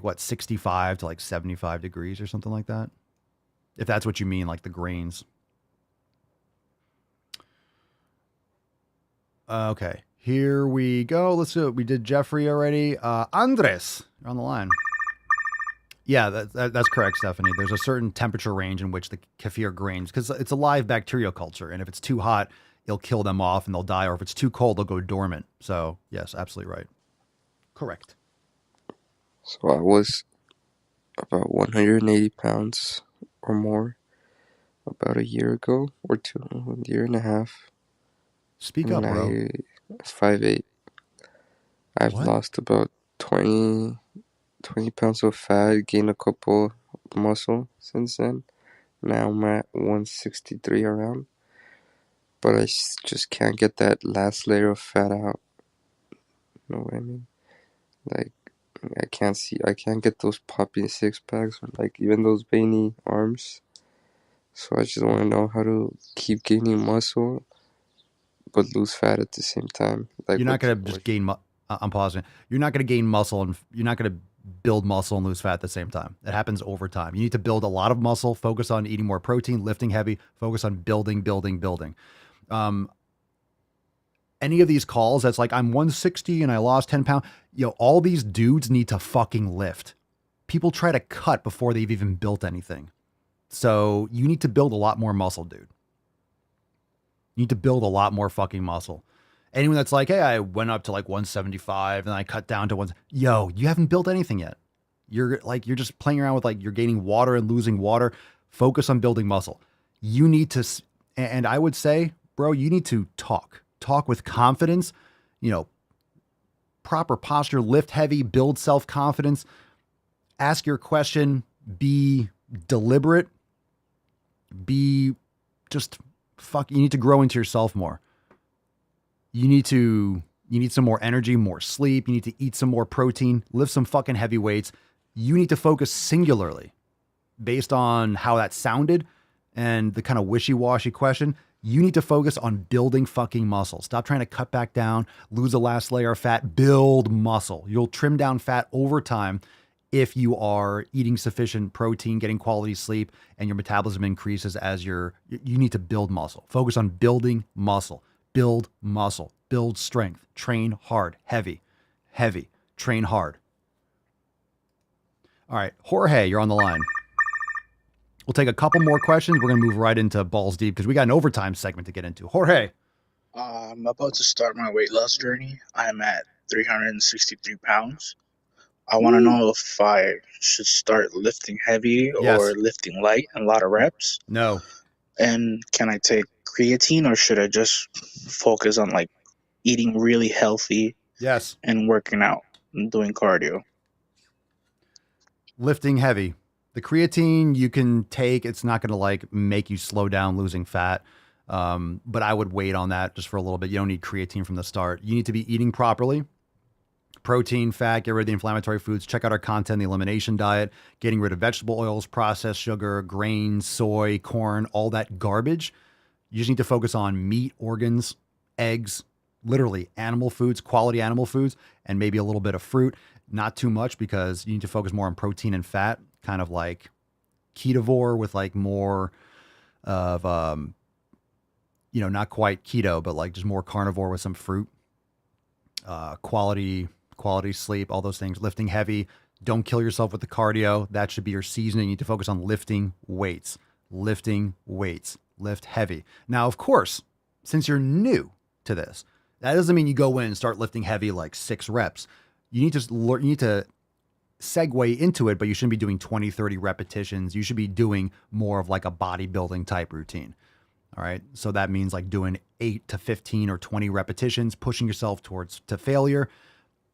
what, 65 to like 75 degrees or something like that. If that's what you mean, like the grains. Okay, here we go. Let's do it. We did Jeffrey already. Andres, you're on the line. Yeah, that's correct, Stephanie. There's a certain temperature range in which the kefir grains, because it's a live bacterial culture, and if it's too hot, it'll kill them off and they'll die, or if it's too cold, they'll go dormant. So, yes, absolutely right. Correct. So I was about 180 pounds or more about a year ago, or a year and a half. Speak up, bro. 5'8". I've lost about 20 pounds of fat, gained a couple muscle since then. Now I'm at 163 around. But I just can't get that last layer of fat out. You know what I mean? Like, I can't get those popping six packs, or like even those veiny arms. So I just want to know how to keep gaining muscle, but lose fat at the same time. Like you're not going to just gain. I'm pausing. You're not going to gain muscle, and you're not going to build muscle and lose fat at the same time. It happens over time. You need to build a lot of muscle. Focus on eating more protein, lifting heavy. Focus on building. Any of these calls that's like, I'm 160 and I lost 10 pounds. All these dudes need to fucking lift. People try to cut before they've even built anything. So you need to build a lot more muscle, dude. You need to build a lot more fucking muscle. Anyone that's like, hey, I went up to like 175 and I cut down to one. You haven't built anything yet. You're just playing around with like, you're gaining water and losing water. Focus on building muscle. You need to, and I would say, bro, you need to talk with confidence, proper posture, lift heavy, build self-confidence, ask your question, be deliberate, you need to grow into yourself more. You need some more energy, more sleep. You need to eat some more protein, lift some fucking heavy weights. You need to focus singularly based on how that sounded and the kind of wishy-washy question. You need to focus on building fucking muscle. Stop trying to cut back down, lose the last layer of fat, build muscle. You'll trim down fat over time if you are eating sufficient protein, getting quality sleep, and your metabolism increases as you need to build muscle. Focus on building muscle. Build muscle, build strength, train hard, heavy, train hard. All right, Jorge, you're on the line. We'll take a couple more questions. We're going to move right into balls deep because we got an overtime segment to get into. Jorge. I'm about to start my weight loss journey. I'm at 363 pounds. I want to know if I should start lifting heavy or lifting light and a lot of reps. No. And can I take creatine or should I just focus on like eating really healthy? Yes. And working out and doing cardio. Lifting heavy. The creatine you can take, it's not going to like make you slow down losing fat. But I would wait on that just for a little bit. You don't need creatine from the start. You need to be eating properly. Protein, fat, get rid of the inflammatory foods. Check out our content, the elimination diet, getting rid of vegetable oils, processed sugar, grains, soy, corn, all that garbage. You just need to focus on meat, organs, eggs, literally animal foods, quality animal foods, and maybe a little bit of fruit. Not too much because you need to focus more on protein and fat, kind of like ketovore with like more of, not quite keto, but like just more carnivore with some fruit, quality sleep, all those things, lifting heavy. Don't kill yourself with the cardio. That should be your seasoning. You need to focus on lifting weights, lift heavy. Now, of course, since you're new to this, that doesn't mean you go in and start lifting heavy like 6 reps. You need to segue into it, but you shouldn't be doing 20, 30 repetitions. You should be doing more of like a bodybuilding type routine. All right. So that means like doing 8 to 15 or 20 repetitions, pushing yourself to failure.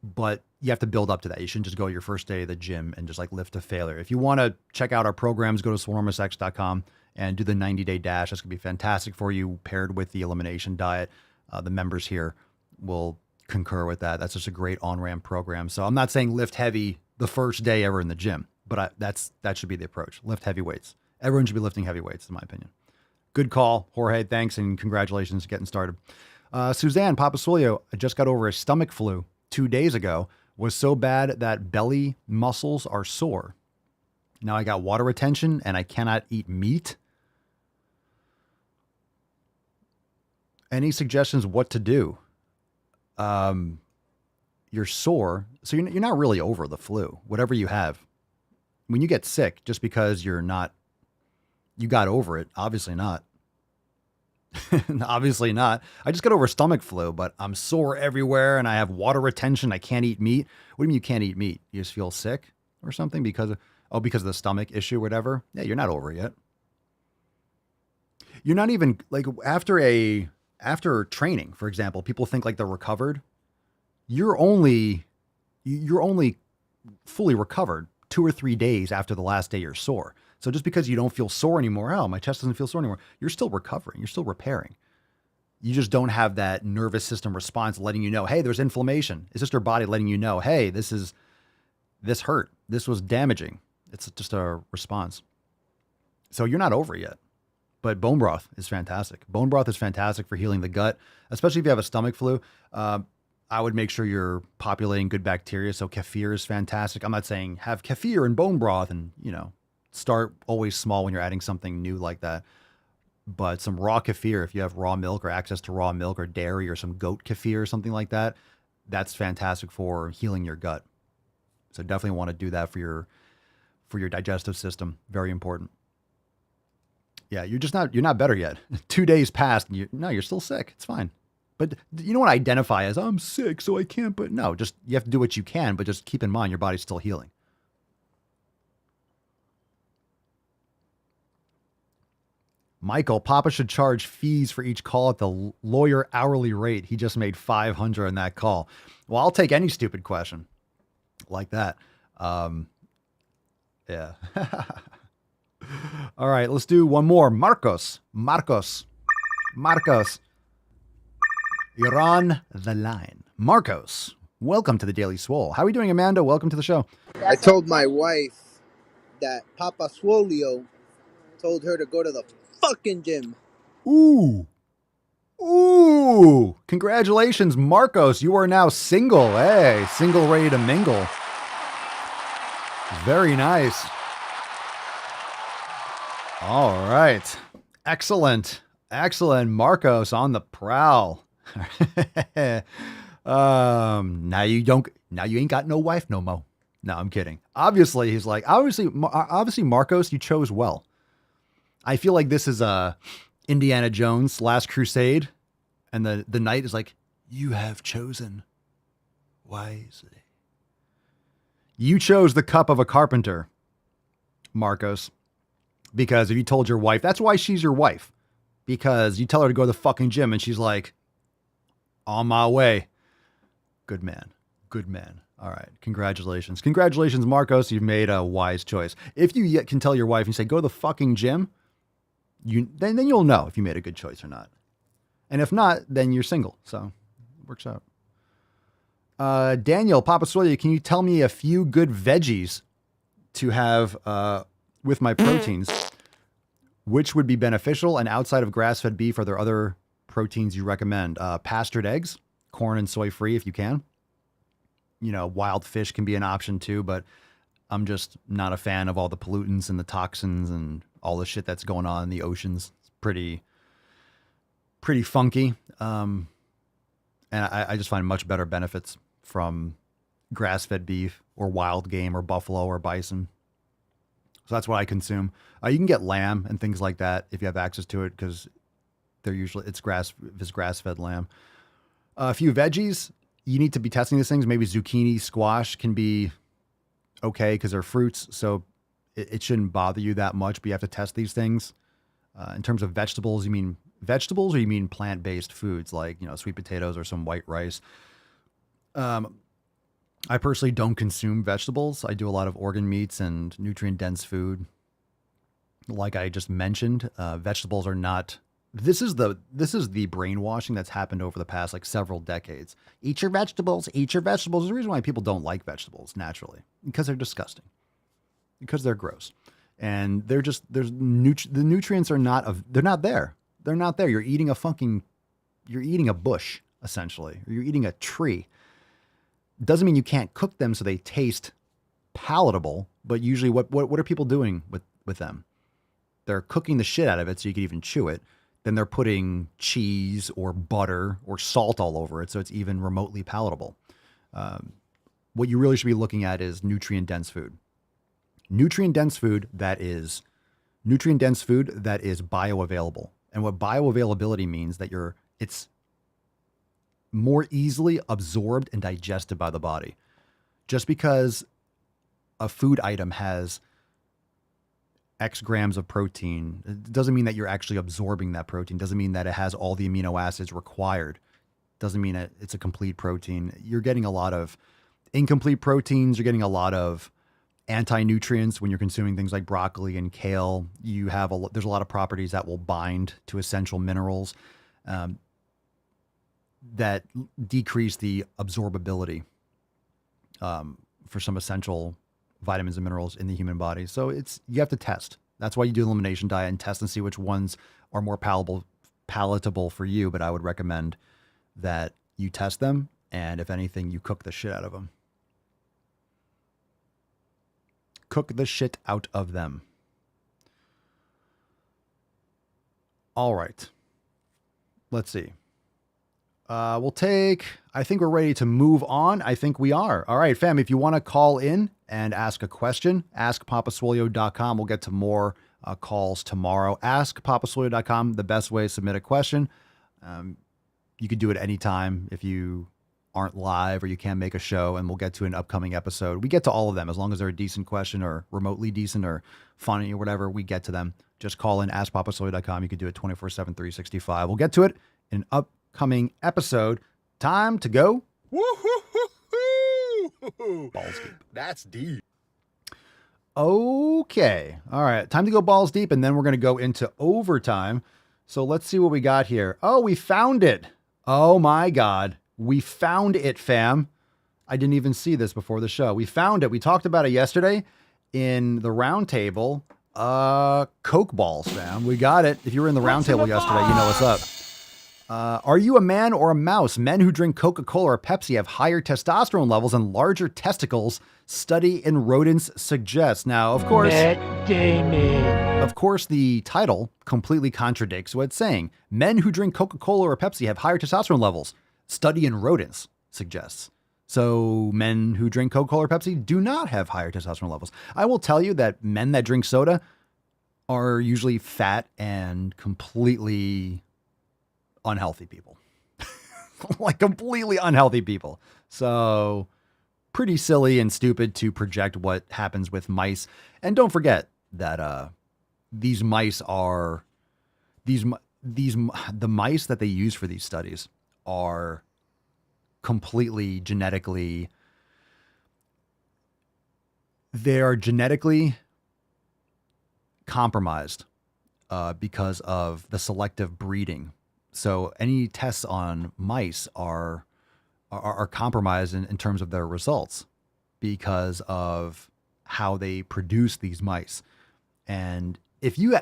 But you have to build up to that. You shouldn't just go your first day of the gym and just like lift to failure. If you want to check out our programs, go to swolenormousx.com and do the 90-day dash. That's going to be fantastic for you, paired with the elimination diet. The members here will concur with that. That's just a great on-ramp program. So I'm not saying lift heavy the first day ever in the gym, but that should be the approach. Lift heavy weights. Everyone should be lifting heavy weights, in my opinion. Good call, Jorge. Thanks, and congratulations getting started. Suzanne Papasolio, I just got over a stomach flu 2 days ago. Was so bad that belly muscles are sore. Now I got water retention and I cannot eat meat. Any suggestions what to do? You're sore, so you're not really over the flu, whatever you have. When you get sick, just because you got over it, obviously not. Obviously not. I just got over stomach flu, but I'm sore everywhere and I have water retention. I can't eat meat. What do you mean you can't eat meat? You just feel sick or something because of the stomach issue, whatever? Yeah, you're not over it yet. You're not even like after training, for example, people think like they're recovered. You're only fully recovered 2 or 3 days after the last day you're sore. So just because you don't feel sore anymore, oh, my chest doesn't feel sore anymore, you're still recovering. You're still repairing. You just don't have that nervous system response letting you know, hey, there's inflammation. It's just your body letting you know, hey, this hurt. This was damaging. It's just a response. So you're not over yet. But bone broth is fantastic. Bone broth is fantastic for healing the gut, especially if you have a stomach flu. I would make sure you're populating good bacteria. So kefir is fantastic. I'm not saying have kefir and bone broth and, start always small when you're adding something new like that. But some raw kefir, if you have raw milk or access to raw milk or dairy or some goat kefir or something like that, that's fantastic for healing your gut. So definitely want to do that for your digestive system. Very important. Yeah, you're not better yet. 2 days passed and you're still sick. It's fine. But you don't want to identify as I'm sick, so I can't. But no, just you have to do what you can, but just keep in mind your body's still healing. Michael, Papa should charge fees for each call at the lawyer hourly rate. He just made $500 on that call. Well, I'll take any stupid question like that. Yeah. All right, let's do one more. Marcos. You're on the line. Marcos, welcome to the Daily Swole. How are we doing, Amanda? Welcome to the show. I told my wife that Papa Swolio told her to go to the fucking gym. Ooh. Congratulations, Marcos. You are now single. Hey, single ready to mingle. Very nice. All right. Excellent. Marcos on the prowl. Now you ain't got no wife no mo. No, I'm kidding. Obviously, he's like, obviously, Marcos, you chose well. I feel like this is Indiana Jones' Last Crusade, and the knight is like, you have chosen wisely. You chose the cup of a carpenter, Marcos, because if you told your wife, that's why she's your wife, because you tell her to go to the fucking gym, and she's like, on my way. Good man. All right. Congratulations, Marcos. You've made a wise choice. If you yet can tell your wife and say, go to the fucking gym, then you'll know if you made a good choice or not. And if not, then you're single. So it works out. Daniel, Papa Swolio, can you tell me a few good veggies to have with my proteins, which would be beneficial? And outside of grass-fed beef, are there other proteins you recommend? Pastured eggs, corn and soy free if you can. Wild fish can be an option too, but I'm just not a fan of all the pollutants and the toxins and all the shit that's going on in the oceans. It's pretty funky. And I just find much better benefits from grass-fed beef or wild game or buffalo or bison. So that's what I consume. You can get lamb and things like that if you have access to it, because it's grass-fed lamb. A few veggies, you need to be testing these things. Maybe zucchini, squash can be okay because they're fruits, so it shouldn't bother you that much, but you have to test these things. In terms of vegetables, you mean vegetables or you mean plant-based foods like, sweet potatoes or some white rice? I personally don't consume vegetables. I do a lot of organ meats and nutrient-dense food. Like I just mentioned, vegetables are not... This is the brainwashing that's happened over the past several decades. Eat your vegetables. There's a reason why people don't like vegetables naturally, because they're disgusting, because they're gross, and the nutrients are they're not there. They're not there. You're eating a bush essentially, or you're eating a tree. Doesn't mean you can't cook them so they taste palatable, but usually what are people doing with them? They're cooking the shit out of it so you can even chew it. Then they're putting cheese or butter or salt all over it so it's even remotely palatable. What you really should be looking at is nutrient-dense food. Nutrient-dense food that is bioavailable. And what bioavailability means, that it's more easily absorbed and digested by the body. Just because a food item has X grams of protein, it doesn't mean that you're actually absorbing that protein. Doesn't mean that it has all the amino acids required. Doesn't mean it's a complete protein. You're getting a lot of incomplete proteins. You're getting a lot of anti-nutrients when you're consuming things like broccoli and kale. There's a lot of properties that will bind to essential minerals that decrease the absorbability for some essential vitamins and minerals in the human body. So you have to test. That's why you do elimination diet and test and see which ones are more palatable for you. But I would recommend that you test them, and if anything, you cook the shit out of them. Cook the shit out of them. All right. Let's see. I think we're ready to move on. I think we are. All right, fam, if you want to call in and ask a question, askpapaswolio.com. We'll get to more calls tomorrow. Askpapaswolio.com, the best way to submit a question. You could do it anytime if you aren't live or you can't make a show, and we'll get to an upcoming episode. We get to all of them as long as they're a decent question or remotely decent or funny or whatever. We get to them. Just call in, askpapaswolio.com. You can do it 24/7, 365. We'll get to it in an upcoming episode. Time to go. Balls deep. That's deep. Okay. All right. Time to go balls deep, and then we're going to go into overtime. So let's see what we got here. Oh, we found it. Oh my God. We found it, fam. I didn't even see this before the show. We found it. We talked about it yesterday in the round table. Coke balls, fam. We got it. If you were in the round table yesterday, you know what's up. Are you a man or a mouse? Men who drink Coca-Cola or Pepsi have higher testosterone levels and larger testicles. Study in rodents suggests. Now, of course, the title completely contradicts what it's saying. Men who drink Coca-Cola or Pepsi have higher testosterone levels. Study in rodents suggests. So men who drink Coca-Cola or Pepsi do not have higher testosterone levels. I will tell you that men that drink soda are usually fat and completely unhealthy people. Like completely unhealthy people. So pretty silly and stupid to project what happens with mice. And don't forget that the mice that they use for these studies are completely genetically compromised because of the selective breeding. So any tests on mice are compromised in terms of their results because of how they produce these mice. And if you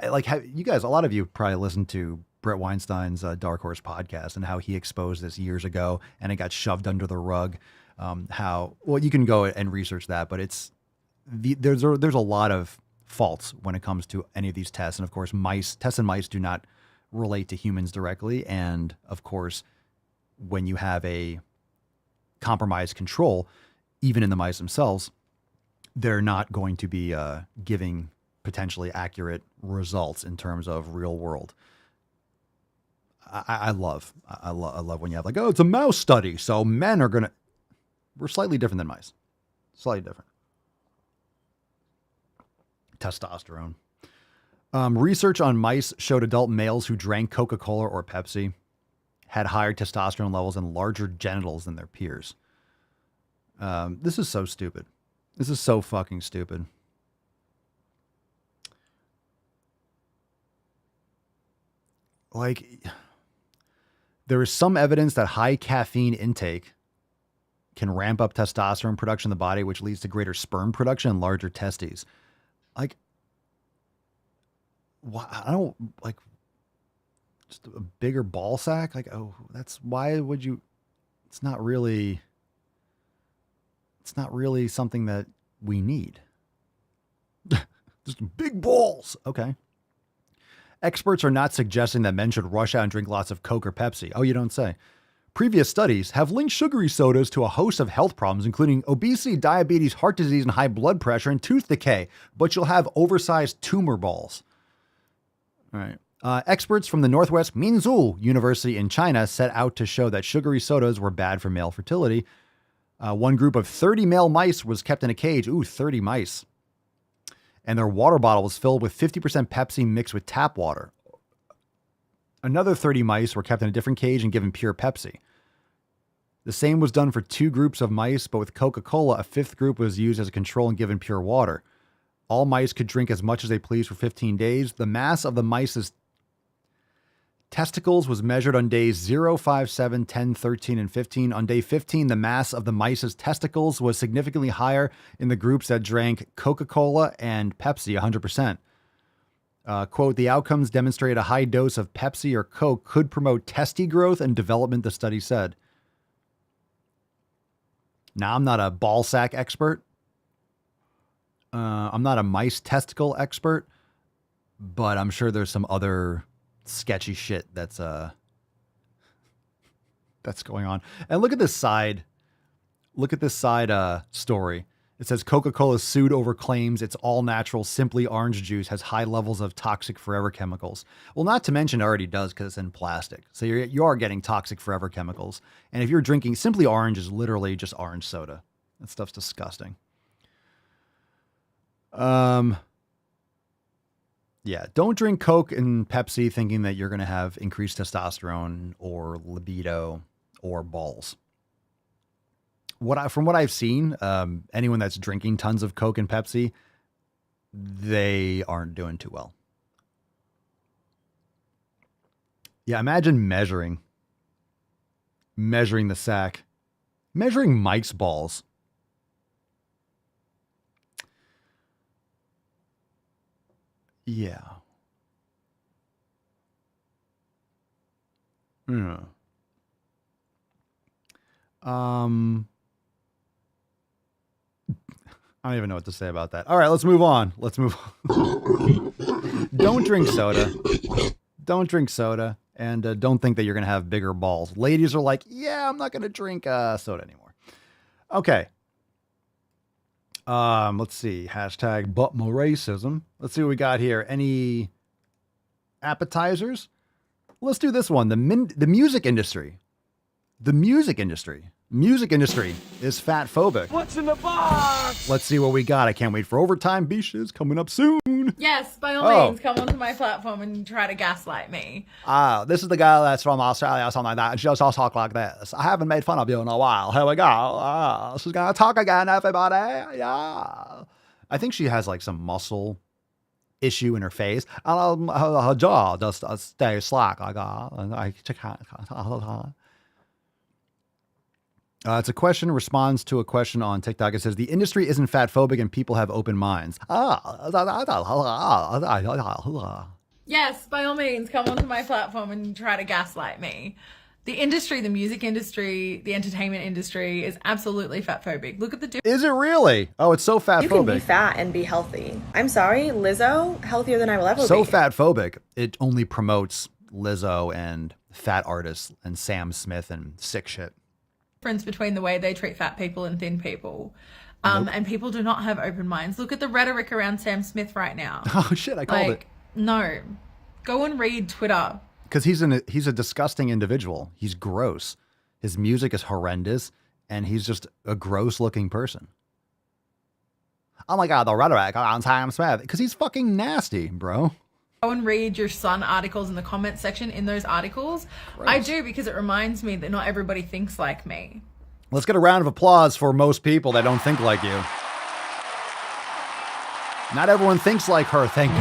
you guys, a lot of you probably listened to Brett Weinstein's Dark Horse podcast and how he exposed this years ago and it got shoved under the rug. You can go and research that, but there's a lot of faults when it comes to any of these tests. And of course, tests in mice do not relate to humans directly. And of course, when you have a compromised control, even in the mice themselves, they're not going to be giving potentially accurate results in terms of real world. I love when you have like, oh, it's a mouse study, so we're slightly different than mice. Slightly different. Testosterone. Research on mice showed adult males who drank Coca-Cola or Pepsi had higher testosterone levels and larger genitals than their peers. This is so stupid. This is so fucking stupid. Like, there is some evidence that high caffeine intake can ramp up testosterone production in the body, which leads to greater sperm production and larger testes. Like, I don't like just a bigger ball sack. Like, oh, why would you? It's not really something that we need. Just big balls. Okay. Experts are not suggesting that men should rush out and drink lots of Coke or Pepsi. Oh, you don't say. Previous studies have linked sugary sodas to a host of health problems, including obesity, diabetes, heart disease, and high blood pressure, and tooth decay. But you'll have oversized tumor balls. All right. Experts from the Northwest Minzu University in China set out to show that sugary sodas were bad for male fertility. One group of 30 male mice was kept in a cage. Ooh, 30 mice. And their water bottle was filled with 50% Pepsi mixed with tap water. Another 30 mice were kept in a different cage and given pure Pepsi. The same was done for 2 groups of mice, but with Coca-Cola, a 5th group was used as a control and given pure water. All mice could drink as much as they pleased for 15 days. The mass of the mice's testicles was measured on days 0, 5, 7, 10, 13, and 15. On day 15, the mass of the mice's testicles was significantly higher in the groups that drank Coca-Cola and Pepsi, 100%. Quote, the outcomes demonstrate a high dose of Pepsi or Coke could promote testy growth and development, the study said. Now, I'm not a ball sack expert. I'm not a mice testicle expert, but I'm sure there's some other sketchy shit that's going on. And look at this side. Look at this side story. It says Coca-Cola sued over claims its all-natural Simply Orange juice has high levels of toxic forever chemicals. Well, not to mention it already does because it's in plastic. So you are getting toxic forever chemicals. And if you're drinking Simply Orange is literally just orange soda. That stuff's disgusting. Yeah, don't drink Coke and Pepsi thinking that you're going to have increased testosterone or libido or balls. From what I've seen, anyone that's drinking tons of Coke and Pepsi, they aren't doing too well. Yeah, imagine measuring the sack, measuring Mike's balls. Yeah. Yeah. I don't even know what to say about that. All right, let's move on. Don't drink soda. Don't drink soda. And don't think that you're going to have bigger balls. Ladies are like, yeah, I'm not going to drink soda anymore. Okay. Let's see. Hashtag but more racism. Let's see what we got here. Any appetizers? Let's do this one. The music industry. The music industry. Music industry is fat phobic. What's in the box? Let's see what we got. I can't wait for overtime. B-shiz coming up soon. Yes, by all means, come onto my platform and try to gaslight me. This is the girl that's from Australia or something like that. And she just talk like this. I haven't made fun of you in a while. Here we go. She's going to talk again, everybody. Yeah. I think she has like some muscle issue in her face. And her jaw just stays slack. It's a question responds to a question on TikTok. It says, the industry isn't fat phobic and people have open minds. Yes, by all means, come onto my platform and try to gaslight me. The industry, the music industry, the entertainment industry is absolutely fat phobic. Look at the difference. Is it really? Oh, it's so fat phobic. You can be fat and be healthy. I'm sorry, Lizzo, healthier than I will ever be. So fat phobic, it only promotes Lizzo and fat artists and Sam Smith and sick shit. Difference between the way they treat fat people and thin people. And people do not have open minds. Look at the rhetoric around Sam Smith right now. Oh shit, I called it. No. Go and read Twitter. Because he's a disgusting individual. He's gross. His music is horrendous, and he's just a gross looking person. Oh my god, the rhetoric around Sam Smith. Because he's fucking nasty, bro. Go and read your Sun articles in the comment section in those articles. Gross. I do, because it reminds me that not everybody thinks like me. Let's get a round of applause for most people that don't think like you. Not everyone thinks like her, thank you.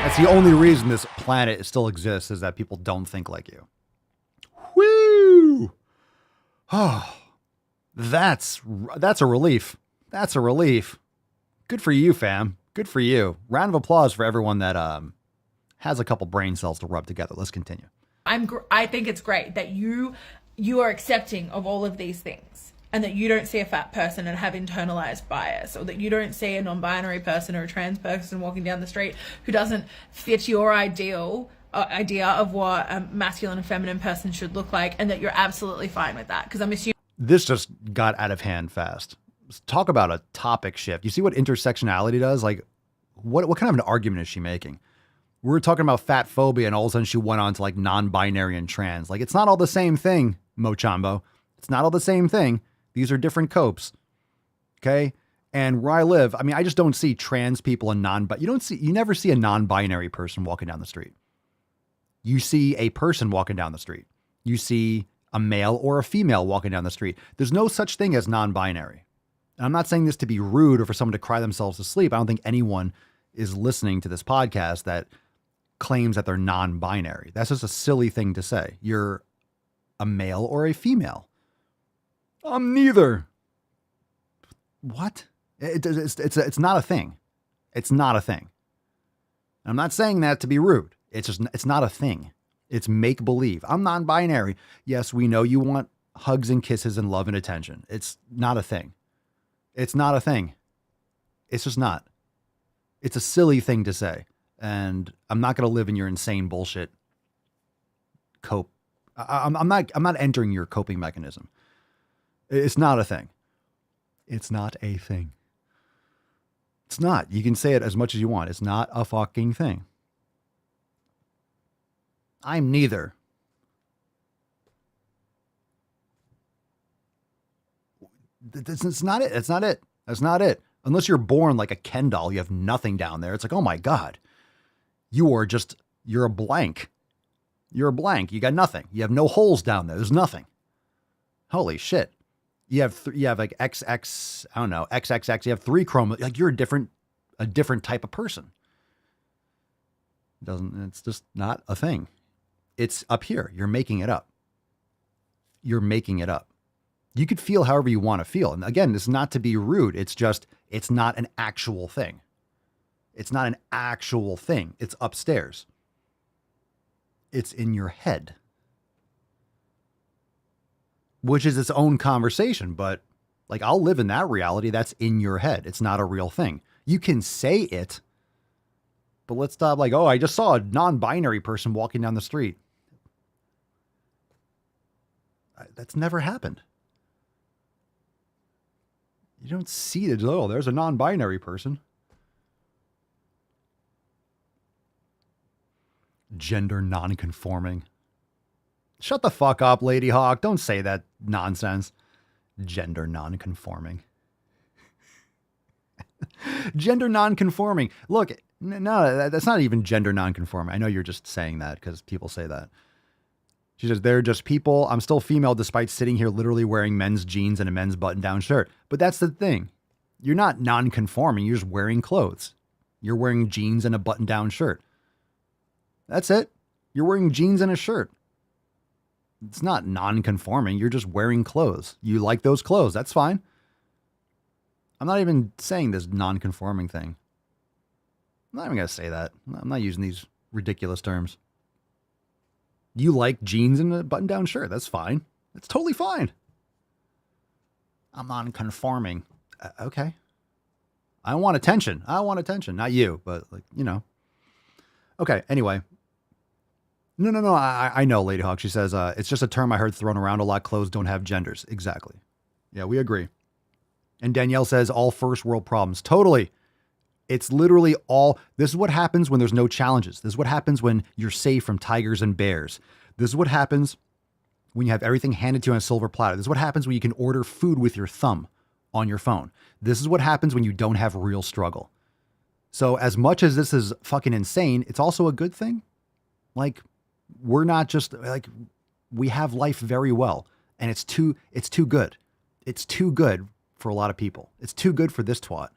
That's the only reason this planet still exists, is that people don't think like you. Woo! Oh, that's a relief. That's a relief. Good for you, fam. Good for you. Round of applause for everyone that has a couple brain cells to rub together. Let's continue. I think it's great that you are accepting of all of these things, and that you don't see a fat person and have internalized bias, or that you don't see a non-binary person or a trans person walking down the street who doesn't fit your idea of what a masculine and feminine person should look like, and that you're absolutely fine with that. Because I'm assuming this just got out of hand fast. Talk about a topic shift. You see what intersectionality does? Like, what kind of an argument is she making? We were talking about fat phobia, and all of a sudden she went on to like non-binary and trans. Like, it's not all the same thing, Mochambo. It's not all the same thing. These are different copes. Okay? And where I live, I mean, I just don't see trans people and you never see a non-binary person walking down the street. You see a person walking down the street. You see a male or a female walking down the street. There's no such thing as non-binary. And I'm not saying this to be rude or for someone to cry themselves to sleep. I don't think anyone is listening to this podcast that claims that they're non-binary. That's just a silly thing to say. You're a male or a female. I'm neither. What? It's not a thing. It's not a thing. I'm not saying that to be rude. It's not a thing. It's make believe. I'm non-binary. Yes, we know you want hugs and kisses and love and attention. It's not a thing. It's not a thing. It's just not. It's a silly thing to say. And I'm not going to live in your insane bullshit cope. I'm not entering your coping mechanism. It's not a thing. It's not a thing. It's not. You can say it as much as you want. It's not a fucking thing. I'm neither. It's not it. That's not it. That's not it. Unless you're born like a Ken doll, you have nothing down there. It's like, oh my God, you're a blank. You're a blank. You got nothing. You have no holes down there. There's nothing. Holy shit. You have like XX, I don't know, XXX. You have 3 chromosomes. Like you're a different type of person. It's just not a thing. It's up here. You're making it up. You're making it up. You could feel however you want to feel. And again, this is not to be rude. It's not an actual thing. It's not an actual thing. It's upstairs. It's in your head. Which is its own conversation, but like I'll live in that reality that's in your head. It's not a real thing. You can say it, but let's stop like, oh, I just saw a non-binary person walking down the street. That's never happened. You don't see it. Oh, there's a non-binary person. Gender non-conforming. Shut the fuck up, Lady Hawk. Don't say that nonsense. Gender non-conforming. Gender non-conforming. Look, no, that's not even gender non-conforming. I know you're just saying that because people say that. She says, they're just people. I'm still female despite sitting here literally wearing men's jeans and a men's button-down shirt. But that's the thing. You're not non-conforming. You're just wearing clothes. You're wearing jeans and a button-down shirt. That's it. You're wearing jeans and a shirt. It's not non-conforming. You're just wearing clothes. You like those clothes. That's fine. I'm not even saying this non-conforming thing. I'm not even going to say that. I'm not using these ridiculous terms. You like jeans and a button-down shirt. That's fine. It's totally fine. I'm non-conforming. Okay. I want attention. I want attention. Not you, but like, you know. Okay, anyway. No. I know, Lady Hawk. She says, it's just a term I heard thrown around a lot. Clothes don't have genders. Exactly. Yeah, we agree. And Danielle says, all first world problems. Totally. It's literally all. This is what happens when there's no challenges. This is what happens when you're safe from tigers and bears. This is what happens when you have everything handed to you on a silver platter. This is what happens when you can order food with your thumb on your phone. This is what happens when you don't have real struggle. So as much as this is fucking insane, it's also a good thing. Like, we're not just like, we have life very well, and it's too good. It's too good for a lot of people. It's too good for this twat.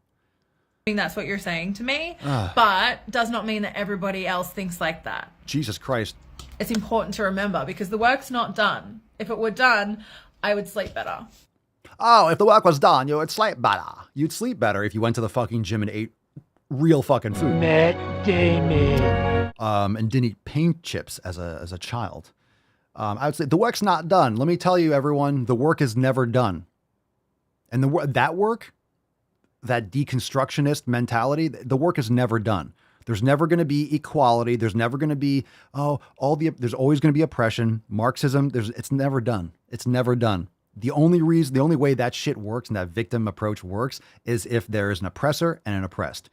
That's what you're saying to me, but does not mean that everybody else thinks like that. Jesus Christ. It's important to remember because the work's not done. If it were done, I would sleep better. Oh, if the work was done, you would sleep better. You'd sleep better if you went to the fucking gym and ate real fucking food. Matt Damon. And didn't eat paint chips as a child. I would say the work's not done. Let me tell you, everyone, the work is never done. And that work, that deconstructionist mentality, the work is never done. There's never going to be equality. There's never going to be, there's always going to be oppression. Marxism, it's never done. It's never done. The only way that shit works and that victim approach works is if there is an oppressor and an oppressed.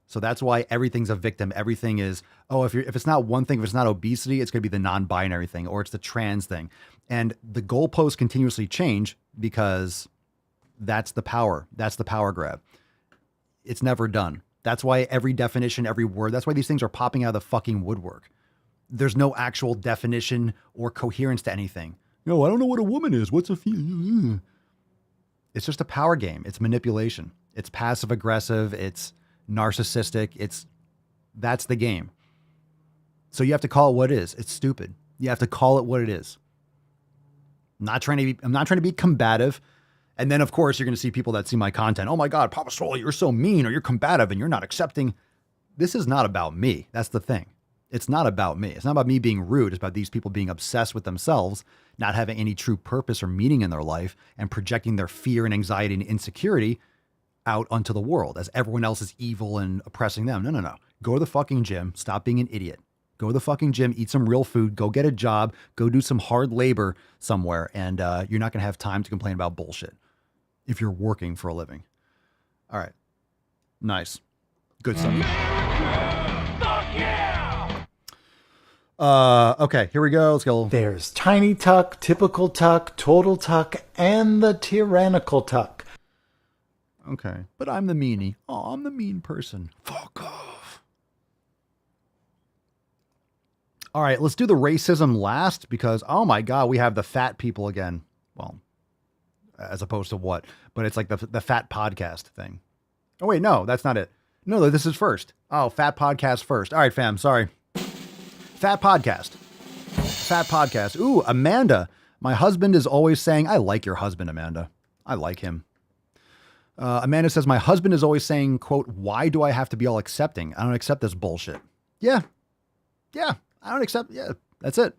So that's why everything's a victim. Everything is, if it's not one thing, if it's not obesity, it's going to be the non-binary thing or it's the trans thing. And the goalposts continuously change because that's the power. That's the power grab. It's never done. That's why every definition, every word, that's why these things are popping out of the fucking woodwork. There's no actual definition or coherence to anything. No, I don't know what a woman is. What's a female? It's just a power game. It's manipulation. It's passive aggressive. It's narcissistic. That's the game. So you have to call it what it is. It's stupid. You have to call it what it is. I'm not trying to be combative. And then, of course, you're going to see people that see my content. Oh, my God, Papa Swole, you're so mean or you're combative and you're not accepting. this is not about me. That's the thing. It's not about me. It's not about me being rude. It's about these people being obsessed with themselves, not having any true purpose or meaning in their life, and projecting their fear and anxiety and insecurity out onto the world as everyone else is evil and oppressing them. No, no, no. Go to the fucking gym. Stop being an idiot. Go to the fucking gym, eat some real food, go get a job, go do some hard labor somewhere, and you're not going to have time to complain about bullshit if you're working for a living. All right. Nice. Good stuff. Okay, here we go. Let's go. There's Tiny Tuck, Typical Tuck, Total Tuck, and the Tyrannical Tuck. Okay, but I'm the meanie. Oh, I'm the mean person. Fuck off. All right, let's do the racism last because, oh my God, we have the fat people again. Well, as opposed to what? But it's like the fat podcast thing. Oh, wait, no, that's not it. No, this is first. Oh, fat podcast first. All right, fam, sorry. Fat podcast. Fat podcast. Ooh, Amanda. My husband is always saying, I like your husband, Amanda. I like him. Amanda says, my husband is always saying, quote, why do I have to be all accepting? I don't accept this bullshit. Yeah. I don't accept. Yeah, that's it.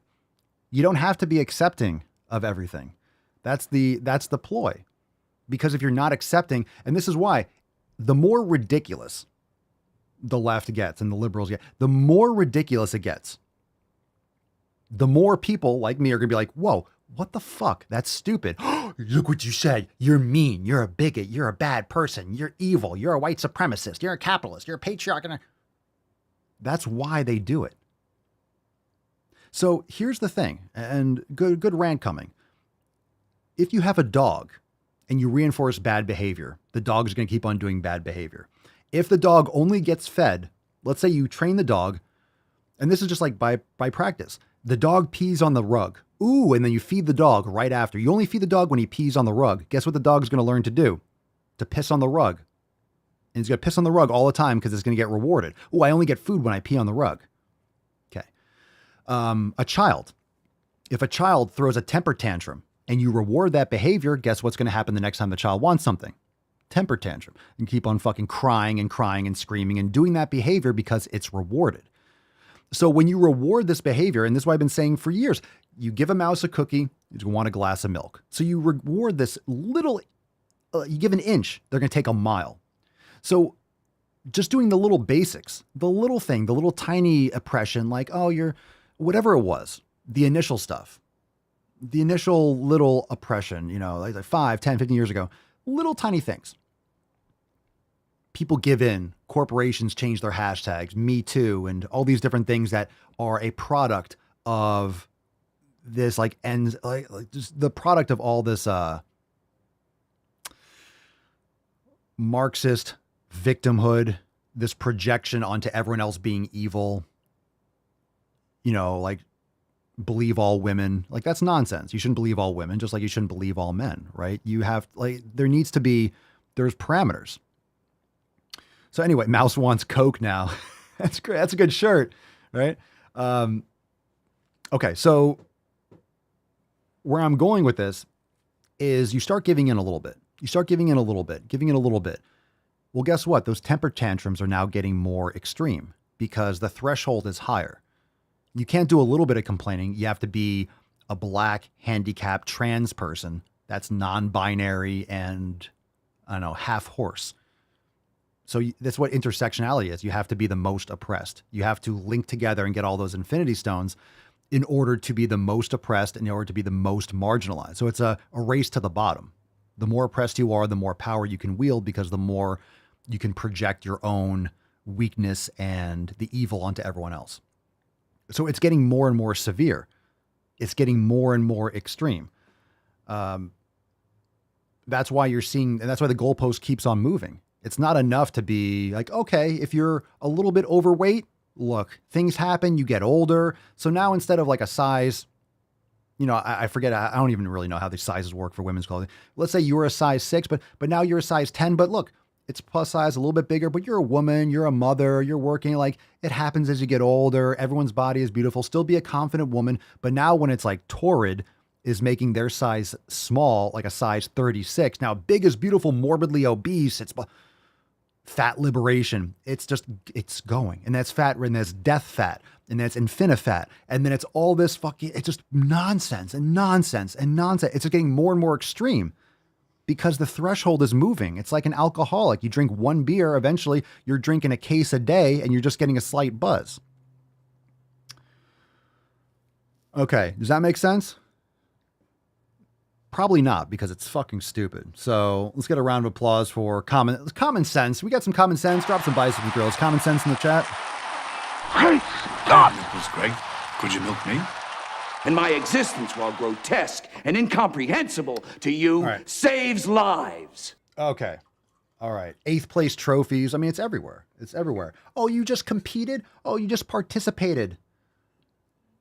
You don't have to be accepting of everything. That's the ploy. Because if you're not accepting, and this is why, the more ridiculous the left gets and the liberals get, the more ridiculous it gets. The more people like me are going to be like, whoa, what the fuck? That's stupid. Look what you said. You're mean. You're a bigot. You're a bad person. You're evil. You're a white supremacist. You're a capitalist. You're a patriarch. That's why they do it. So here's the thing, and good rant coming. If you have a dog and you reinforce bad behavior, the dog is going to keep on doing bad behavior. If the dog only gets fed, let's say you train the dog, and this is just like by practice. The dog pees on the rug. Ooh, and then you feed the dog right after. You only feed the dog when he pees on the rug. Guess what the dog's going to learn to do? To piss on the rug. And he's going to piss on the rug all the time because it's going to get rewarded. Ooh, I only get food when I pee on the rug. Okay. A child. If a child throws a temper tantrum and you reward that behavior, guess what's going to happen the next time the child wants something? Temper tantrum. And keep on fucking crying and screaming and doing that behavior because it's rewarded. So when you reward this behavior, and this is what I've been saying for years, you give a mouse a cookie, you want a glass of milk. So you reward this little, you give an inch, they're going to take a mile. So just doing the little basics, the little thing, the little tiny oppression, like, oh, you're, whatever it was, the initial stuff, the initial little oppression, like 5, 10, 15 years ago, little tiny things. People give in, corporations change their hashtags, Me Too, and all these different things that are a product of this, like just the product of all this Marxist victimhood, this projection onto everyone else being evil, like believe all women. Like, that's nonsense. You shouldn't believe all women, just like you shouldn't believe all men, right? You have, there's parameters. So anyway, Mouse wants Coke now. That's great. That's a good shirt, right? Okay, so where I'm going with this is you start giving in a little bit. Giving in a little bit. Well, guess what? Those temper tantrums are now getting more extreme because the threshold is higher. You can't do a little bit of complaining. You have to be a black, handicapped, trans person that's non-binary and, half horse. So that's what intersectionality is. You have to be the most oppressed. You have to link together and get all those infinity stones in order to be the most oppressed, in order to be the most marginalized. So it's a race to the bottom. The more oppressed you are, the more power you can wield because the more you can project your own weakness and the evil onto everyone else. So it's getting more and more severe. It's getting more and more extreme. That's why you're seeing, and that's why the goalpost keeps on moving. It's not enough to be like, okay, if you're a little bit overweight, look, things happen, you get older. So now instead of like a size, I forget, I don't even really know how these sizes work for women's clothing. Let's say you were a size 6, but now you're a size 10, but look, it's plus size, a little bit bigger, but you're a woman, you're a mother, you're working, like it happens as you get older. Everyone's body is beautiful. Still be a confident woman. But now when it's like Torrid is making their size small, like a size 36, now big is beautiful, morbidly obese. fat liberation. It's going. And that's fat, and that's death fat, and that's infinifat. And then it's all this fucking, it's just nonsense and nonsense and nonsense. It's getting more and more extreme because the threshold is moving. It's like an alcoholic. You drink one beer, eventually you're drinking a case a day and you're just getting a slight buzz. Okay, does that make sense? Probably not, because it's fucking stupid. So let's get a round of applause for common sense. We got some common sense. Drop some bicycle girls. Common sense in the chat. Great God! That was great. Could you milk me? And my existence, while grotesque and incomprehensible to you, saves lives. Okay. All right. 8th place trophies. I mean, it's everywhere. It's everywhere. Oh, you just competed? Oh, you just participated.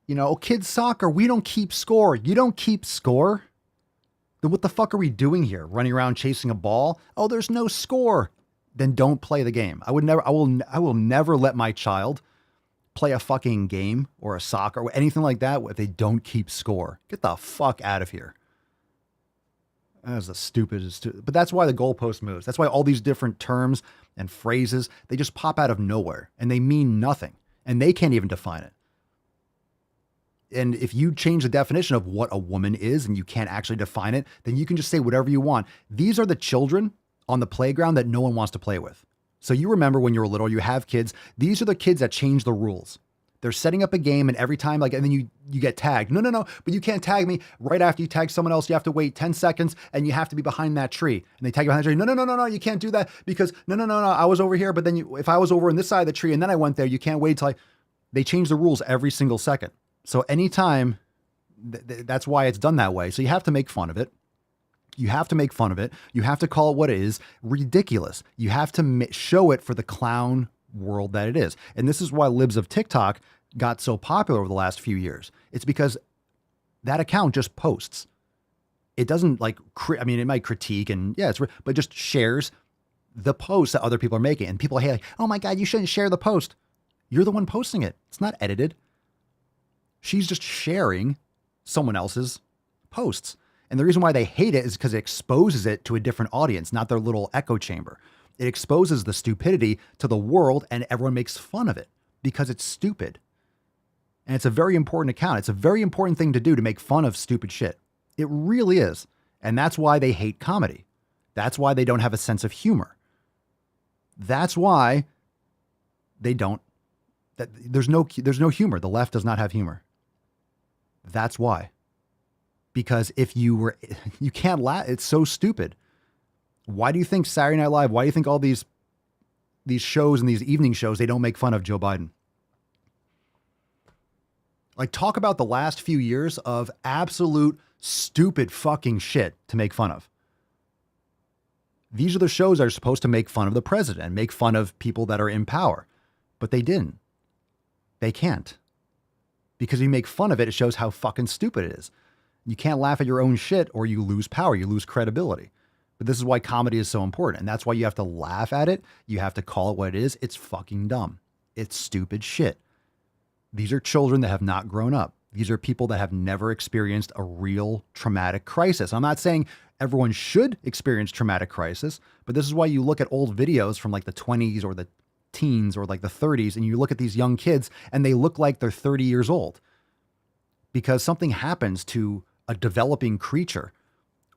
You know, kids soccer, we don't keep score. You don't keep score? Then what the fuck are we doing here? Running around chasing a ball? Oh, there's no score. Then don't play the game. I will never let my child play a fucking game or a soccer or anything like that if they don't keep score. Get the fuck out of here. That's the stupidest. But that's why the goalpost moves. That's why all these different terms and phrases, they just pop out of nowhere and they mean nothing. And they can't even define it. And if you change the definition of what a woman is and you can't actually define it, then you can just say whatever you want. These are the children on the playground that no one wants to play with. So you remember when you were little, you have kids. These are the kids that change the rules. They're setting up a game and every time, and then you get tagged. No, but you can't tag me. Right after you tag someone else, you have to wait 10 seconds and you have to be behind that tree. And they tag you behind the tree. No, you can't do that because no, I was over here. But then if I was over on this side of the tree and then I went there, you can't wait till they change the rules every single second. So anytime, that's why it's done that way. So you have to make fun of it. You have to make fun of it. You have to call it what it is, ridiculous. You have to show it for the clown world that it is. And this is why Libs of TikTok got so popular over the last few years. It's because that account just posts. It doesn't it might critique and but just shares the posts that other people are making. And people are like, oh my God, you shouldn't share the post. You're the one posting it. It's not edited. She's just sharing someone else's posts. And the reason why they hate it is because it exposes it to a different audience, not their little echo chamber. It exposes the stupidity to the world and everyone makes fun of it because it's stupid. And it's a very important account. It's a very important thing to do, to make fun of stupid shit. It really is. And that's why they hate comedy. That's why they don't have a sense of humor. That's why they don't, there's no humor. The left does not have humor. That's why. Because if you can't laugh, it's so stupid. Why do you think Saturday Night Live, why do you think all these shows and these evening shows, they don't make fun of Joe Biden? Like, talk about the last few years of absolute stupid fucking shit to make fun of. These are the shows that are supposed to make fun of the president and make fun of people that are in power. But they didn't. They can't. Because if you make fun of it, it shows how fucking stupid it is. You can't laugh at your own shit or you lose power, you lose credibility. But this is why comedy is so important. And that's why you have to laugh at it. You have to call it what it is. It's fucking dumb. It's stupid shit. These are children that have not grown up. These are people that have never experienced a real traumatic crisis. I'm not saying everyone should experience traumatic crisis, but this is why you look at old videos from like the 20s or the teens or like the 30s, and you look at these young kids and they look like they're 30 years old because something happens to a developing creature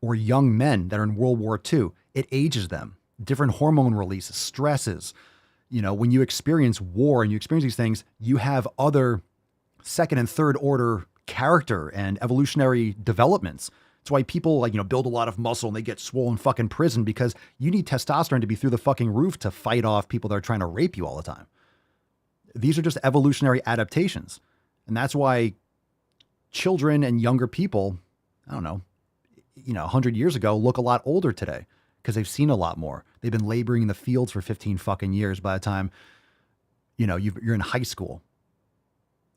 or young men that are in World War II. It ages them. Different hormone releases, stresses. You know, when you experience war and you experience these things, you have other second and third order character and evolutionary developments. That's why people build a lot of muscle and they get swole in fucking prison, because you need testosterone to be through the fucking roof to fight off people that are trying to rape you all the time. These are just evolutionary adaptations. And that's why children and younger people, 100 years ago look a lot older today because they've seen a lot more. They've been laboring in the fields for 15 fucking years by the time, you're in high school.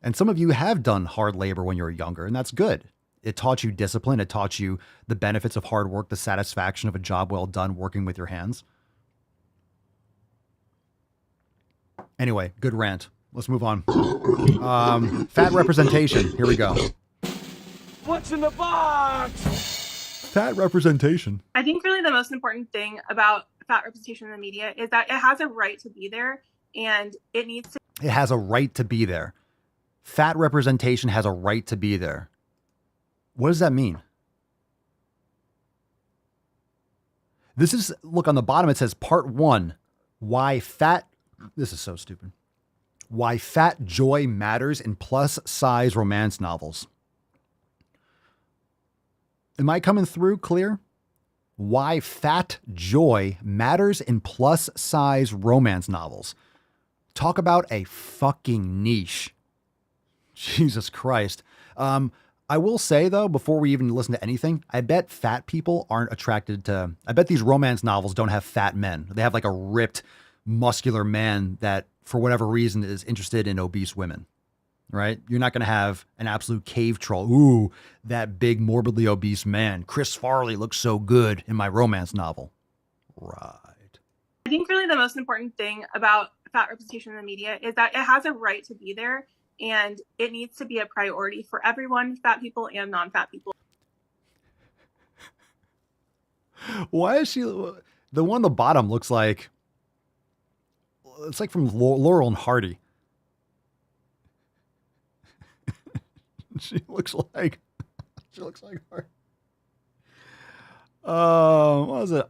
And some of you have done hard labor when you were younger, and that's good. It taught you discipline. It taught you the benefits of hard work, the satisfaction of a job well done working with your hands. Anyway, good rant. Let's move on. Fat representation. Here we go. What's in the box? Fat representation. I think really the most important thing about fat representation in the media is that it has a right to be there and it needs to. It has a right to be there. Fat representation has a right to be there. What does that mean? This is, look, on the bottom it says part 1, why fat, this is so stupid. Why fat joy matters in plus size romance novels. Am I coming through clear? Why fat joy matters in plus size romance novels. Talk about a fucking niche. Jesus Christ. I will say though, before we even listen to anything, I bet fat people aren't attracted to, I bet these romance novels don't have fat men. They have like a ripped, muscular man that for whatever reason is interested in obese women, right? You're not going to have an absolute cave troll. Ooh, that big morbidly obese man. Chris Farley looks so good in my romance novel. Right. I think really the most important thing about fat representation in the media is that it has a right to be there and it needs to be a priority for everyone, fat people and non-fat people. Why is she, the one on the bottom looks like, it's like from Laurel and Hardy. She looks like her. What was it?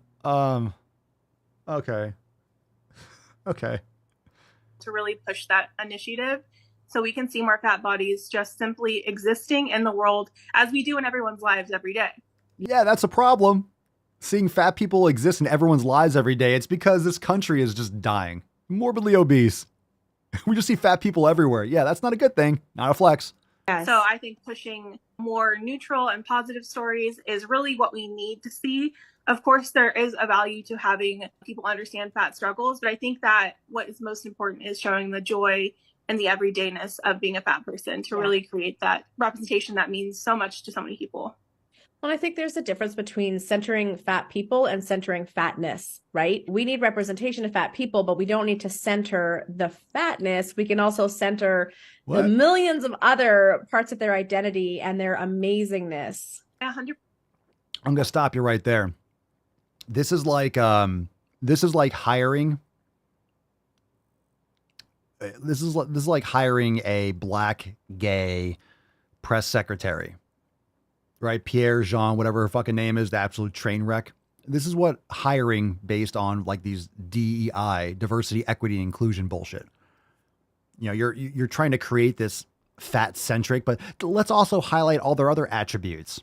Okay. To really push that initiative so we can see more fat bodies just simply existing in the world as we do in everyone's lives every day. Yeah, that's a problem. Seeing fat people exist in everyone's lives every day. It's because this country is just dying. Morbidly obese. We just see fat people everywhere. Yeah, that's not a good thing. Not a flex. Yes. So I think pushing more neutral and positive stories is really what we need to see. Of course, there is a value to having people understand fat struggles, but I think that what is most important is showing the joy and the everydayness of being a fat person to really create that representation that means so much to so many people. Well, I think there's a difference between centering fat people and centering fatness, right? We need representation of fat people, but we don't need to center the fatness. We can also center the millions of other parts of their identity and their amazingness. 100%. I'm going to stop you right there. This is like hiring. This is like hiring a black gay press secretary. Right? Pierre, Jean, whatever her fucking name is, the absolute train wreck. This is what hiring based on like these DEI, diversity, equity, and inclusion bullshit. You know, you're trying to create this fat centric, but let's also highlight all their other attributes.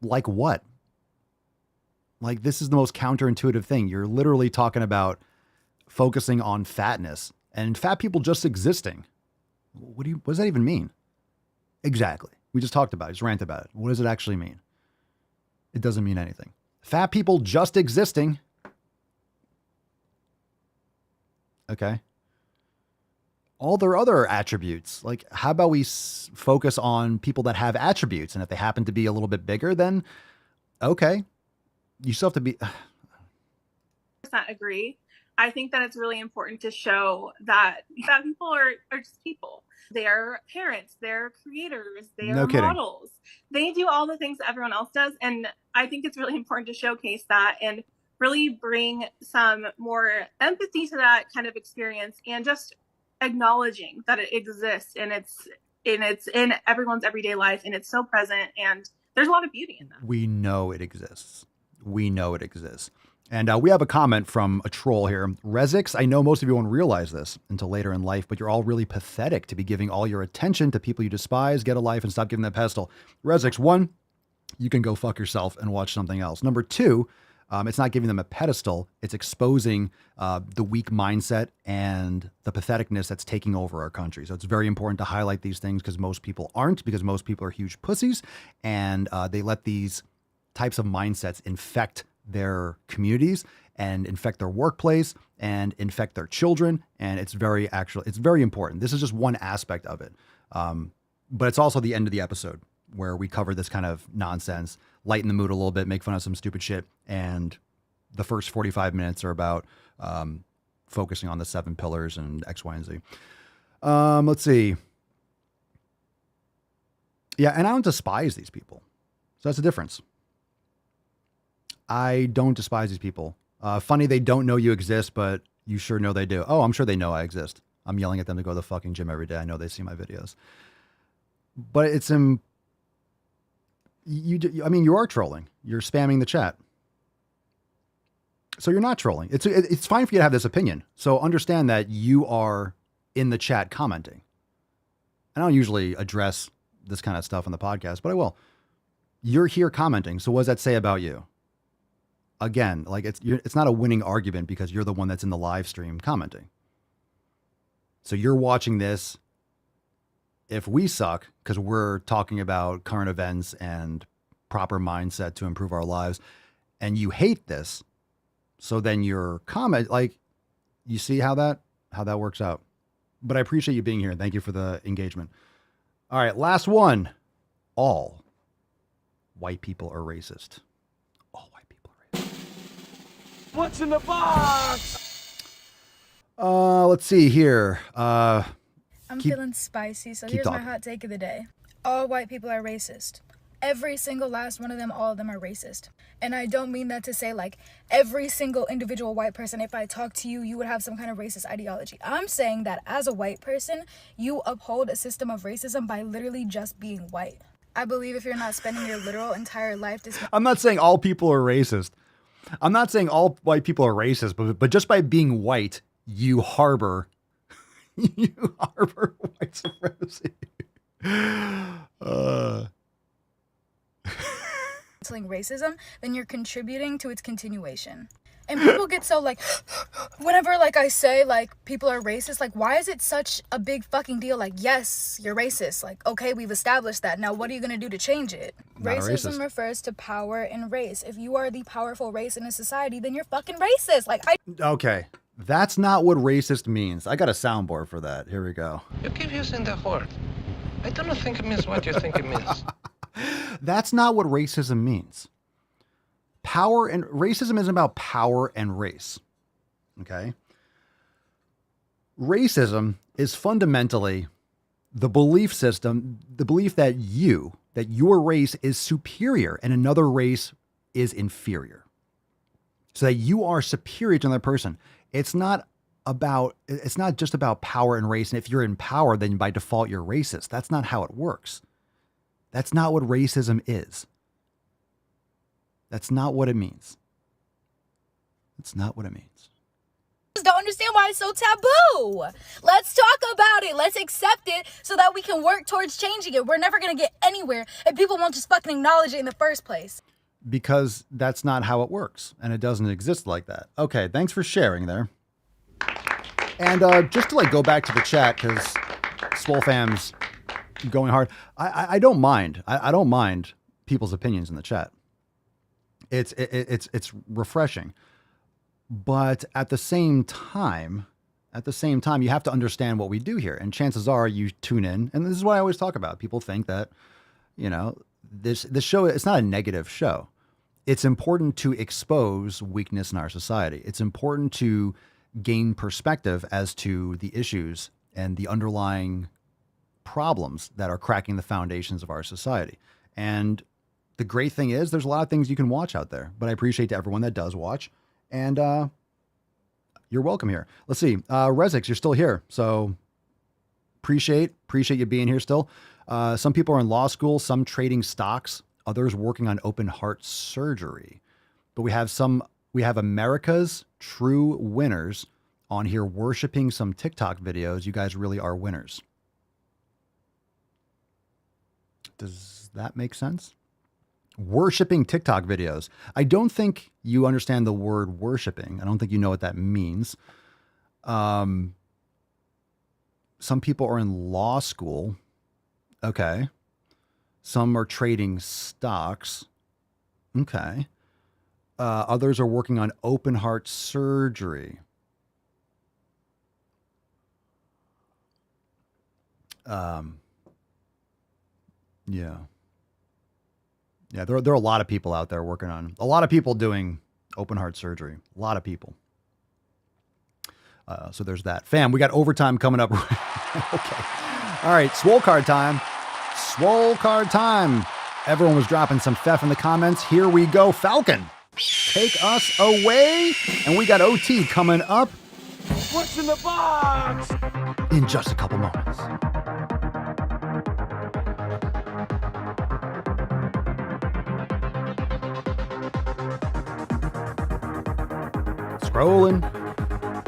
Like what? Like this is the most counterintuitive thing. You're literally talking about focusing on fatness and fat people just existing. What does that even mean? Exactly. We just talked about it. Just rant about it. What does it actually mean? It doesn't mean anything. Fat people just existing. Okay. All their other attributes. Like, how about we focus on people that have attributes? And if they happen to be a little bit bigger, then okay. You still have to be. I agree. I think that it's really important to show that fat people are just people. They're parents, they're creators, they are models. They do all the things that everyone else does. And I think it's really important to showcase that and really bring some more empathy to that kind of experience and just acknowledging that it exists and it's in everyone's everyday life and it's so present and there's a lot of beauty in that. We know it exists. We know it exists. And we have a comment from a troll here. Rezix, I know most of you won't realize this until later in life, but you're all really pathetic to be giving all your attention to people you despise. Get a life and stop giving them a pedestal. Rezix, 1, you can go fuck yourself and watch something else. Number 2, it's not giving them a pedestal. It's exposing the weak mindset and the patheticness that's taking over our country. So it's very important to highlight these things because most people aren't, because most people are huge pussies and they let these types of mindsets infect their communities and infect their workplace and infect their children. And it's very important. This is just one aspect of it. But it's also the end of the episode where we cover this kind of nonsense, lighten the mood a little bit, make fun of some stupid shit. And the first 45 minutes are about focusing on the 7 pillars and X, Y, and Z. Let's see. Yeah, and I don't despise these people. So that's the difference. I don't despise these people. Funny they don't know you exist, but you sure know they do. Oh, I'm sure they know I exist. I'm yelling at them to go to the fucking gym every day. I know they see my videos. But it's I mean, you are trolling. You're spamming the chat. So you're not trolling. It's fine for you to have this opinion. So understand that you are in the chat commenting. I don't usually address this kind of stuff on the podcast, but I will. You're here commenting. So what does that say about you? Again, like it's not a winning argument because you're the one that's in the live stream commenting. So you're watching this. If we suck because we're talking about current events and proper mindset to improve our lives, and you hate this, so then your comment, like, you see how that works out. But I appreciate you being here. Thank you for the engagement. All right, last one. All white people are racist. All white people are racist. What's in the box? Let's see here. I'm feeling spicy, so here's my hot take of the day. All white people are racist. Every single last one of them, all of them are racist. And I don't mean that to say like every single individual white person, if I talk to you, you would have some kind of racist ideology. I'm saying that as a white person, you uphold a system of racism by literally just being white. I believe if you're not spending your literal entire life... I'm not saying all people are racist. I'm not saying all white people are racist, but just by being white, you harbor white supremacy. Racism, then you're contributing to its continuation. And people get so like, whenever like I say like people are racist, like why is it such a big fucking deal? Like, yes, you're racist. Like, okay, we've established that. Now what are you going to do to change it? Racism refers to power and race. If you are the powerful race in a society, then you're fucking racist. Okay. That's not what racist means. I got a soundboard for that. Here we go. You keep using the word. I don't think it means what you think it means. That's not what racism means. Racism isn't about power and race. Okay. Racism is fundamentally the belief system, the belief that your race is superior and another race is inferior. So that you are superior to another person. It's not just about power and race. And if you're in power, then by default, you're racist. That's not how it works. That's not what racism is. That's not what it means. It's not what it means. Don't understand why it's so taboo. Let's talk about it. Let's accept it so that we can work towards changing it. We're never going to get anywhere if people won't just fucking acknowledge it in the first place. Because that's not how it works. And it doesn't exist like that. Okay, thanks for sharing there. And just to go back to the chat, because Swole fam's going hard. I don't mind. I don't mind people's opinions in the chat. It's refreshing. But at the same time, you have to understand what we do here. And chances are you tune in, and this is what I always talk about. People think that, this show, it's not a negative show. It's important to expose weakness in our society. It's important to gain perspective as to the issues and the underlying problems that are cracking the foundations of our society. And the great thing is there's a lot of things you can watch out there, but I appreciate to everyone that does watch, and you're welcome here. Let's see. Rezix, you're still here. So appreciate you being here still. Some people are in law school, some trading stocks, others working on open heart surgery. But we have America's true winners on here worshiping some TikTok videos. You guys really are winners. Does that make sense? Worshiping TikTok videos. I don't think you understand the word worshiping. I don't think you know what that means. Some people are in law school. Okay. Some are trading stocks. Okay. Others are working on open heart surgery. Yeah. Yeah, there are a lot of people out there working on, a lot of people doing open heart surgery. A lot of people. So there's that. Fam, we got overtime coming up. Okay. All right, Swole card time. Swole card time. Everyone was dropping some Fef in the comments. Here we go. Falcon. take us away. And we got OT coming up. What's in the box? In just a couple moments.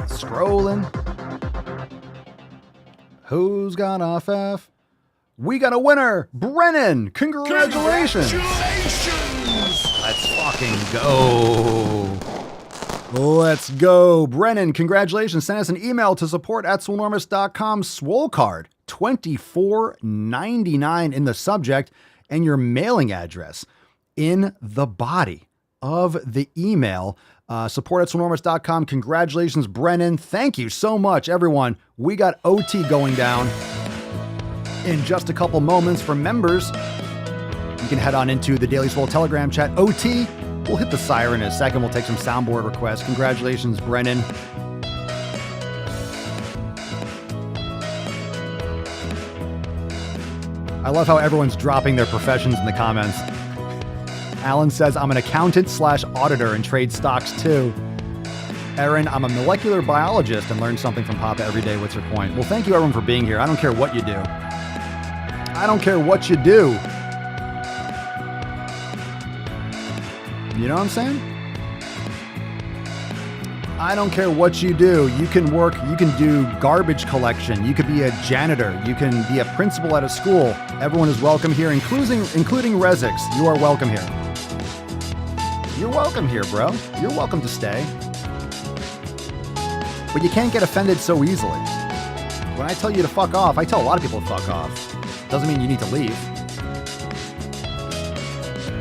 Scrolling. Who's got off F? We got a winner, Brennan. Congratulations. Let's fucking go. Let's go. Brennan, congratulations. Send us an email to support@swolenormous.com. Swole card, $24.99 in the subject, and your mailing address in the body of the email. Support@swolenormous.com. Congratulations, Brennan. Thank you so much, everyone. We got OT going down in just a couple moments. For members, you can head on into the Daily Swole Telegram chat. OT, we'll hit the siren in a second. We'll take some soundboard requests. Congratulations, Brennan. I love how everyone's dropping their professions in the comments. Alan says, I'm an accountant/auditor and trade stocks too. Erin, I'm a molecular biologist and learn something from Papa every day. What's your point? Well, thank you everyone for being here. I don't care what you do. You know what I'm saying? I don't care what you do. You can work, you can do garbage collection. You could be a janitor. You can be a principal at a school. Everyone is welcome here, including Rezix. You are welcome here. You're welcome here, bro. You're welcome to stay. But you can't get offended so easily. When I tell you to fuck off, I tell a lot of people to fuck off. Doesn't mean you need to leave.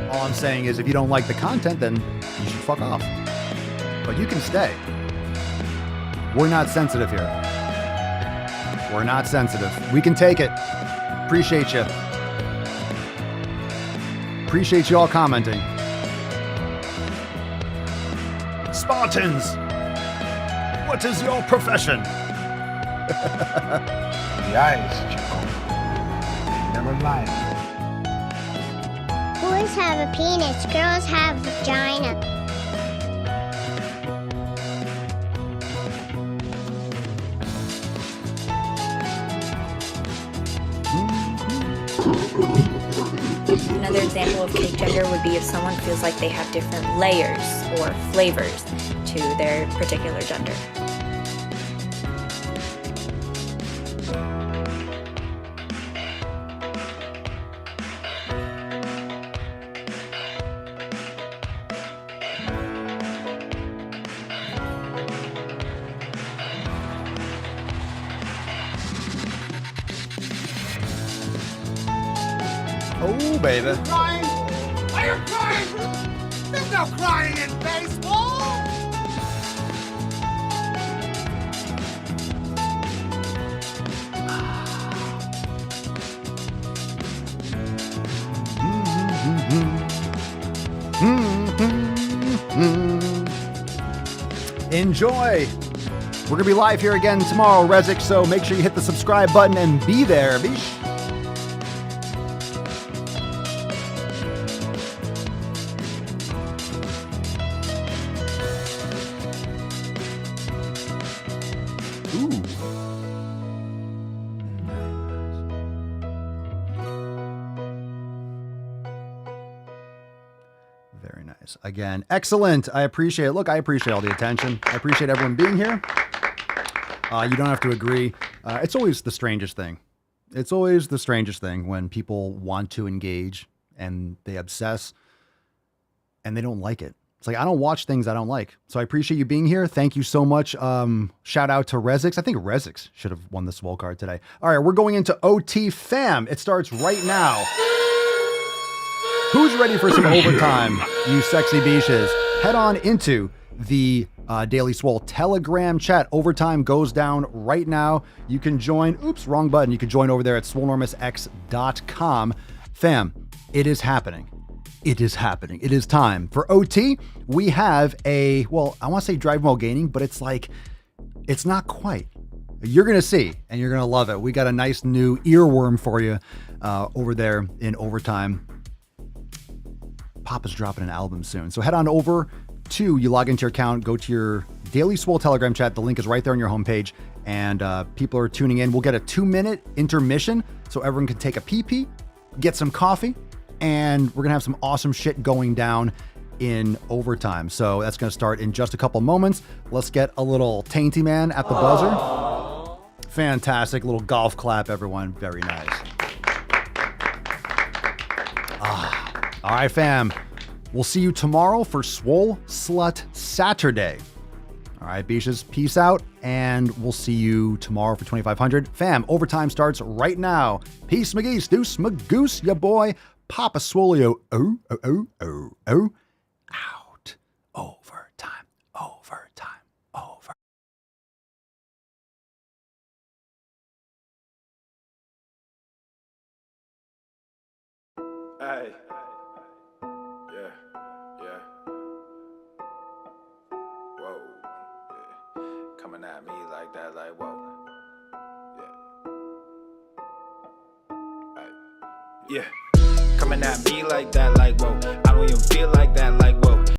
All I'm saying is if you don't like the content, then you should fuck off. But you can stay. We're not sensitive here. We're not sensitive. We can take it. Appreciate you. Appreciate you all commenting. Spartans, what is your profession? The eyes, Chico. They never lie. Boys have a penis, girls have vagina. Another example of cake gender would be if someone feels like they have different layers or flavors to their particular gender. Oh, baby. Crying? Are you crying? There's no crying in baseball. Enjoy. We're going to be live here again tomorrow, Rezix, so make sure you hit the subscribe button and be there, bish. Again, excellent. I appreciate it. Look, I appreciate all the attention. I appreciate everyone being here. You don't have to agree. It's always the strangest thing. It's always the strangest thing when people want to engage and they obsess and they don't like it. It's like, I don't watch things I don't like. So I appreciate you being here. Thank you so much. Shout out to Rezix. I think Rezix should have won the Swole card today. All right, we're going into OT Fam. It starts right now. Who's ready for some overtime, you sexy beaches? Head on into the Daily Swole Telegram chat. Overtime goes down right now. You can join. Oops, wrong button. You can join over there at swolenormousx.com. Fam, it is happening. It is happening. It is time. For OT, we have a, well, I want to say drive while gaining, but it's like, it's not quite. You're going to see, and you're going to love it. We got a nice new earworm for you over there in overtime. Papa's dropping an album soon. So head on over to, you log into your account, go to your Daily Swole Telegram chat. The link is right there on your homepage. And people are tuning in. We'll get a 2-minute intermission so everyone can take a pee-pee, get some coffee, and we're going to have some awesome shit going down in overtime. So that's going to start in just a couple moments. Let's get a little Tainty Man at the buzzer. Fantastic. Little golf clap, everyone. Very nice. All right, fam. We'll see you tomorrow for Swole Slut Saturday. All right, Beaches, peace out, and we'll see you tomorrow for 2,500. Fam, overtime starts right now. Peace, McGeese, deuce, magoose, ya boy, Papa Swolio. Oh, oh, oh, oh, oh. Out. Overtime, overtime, over. Hey. Yeah. Yeah. Whoa. Yeah. Coming at me like that, like, whoa. Yeah. Hey. Yeah. Coming at me like that, like, whoa. I don't even feel like that, like, whoa.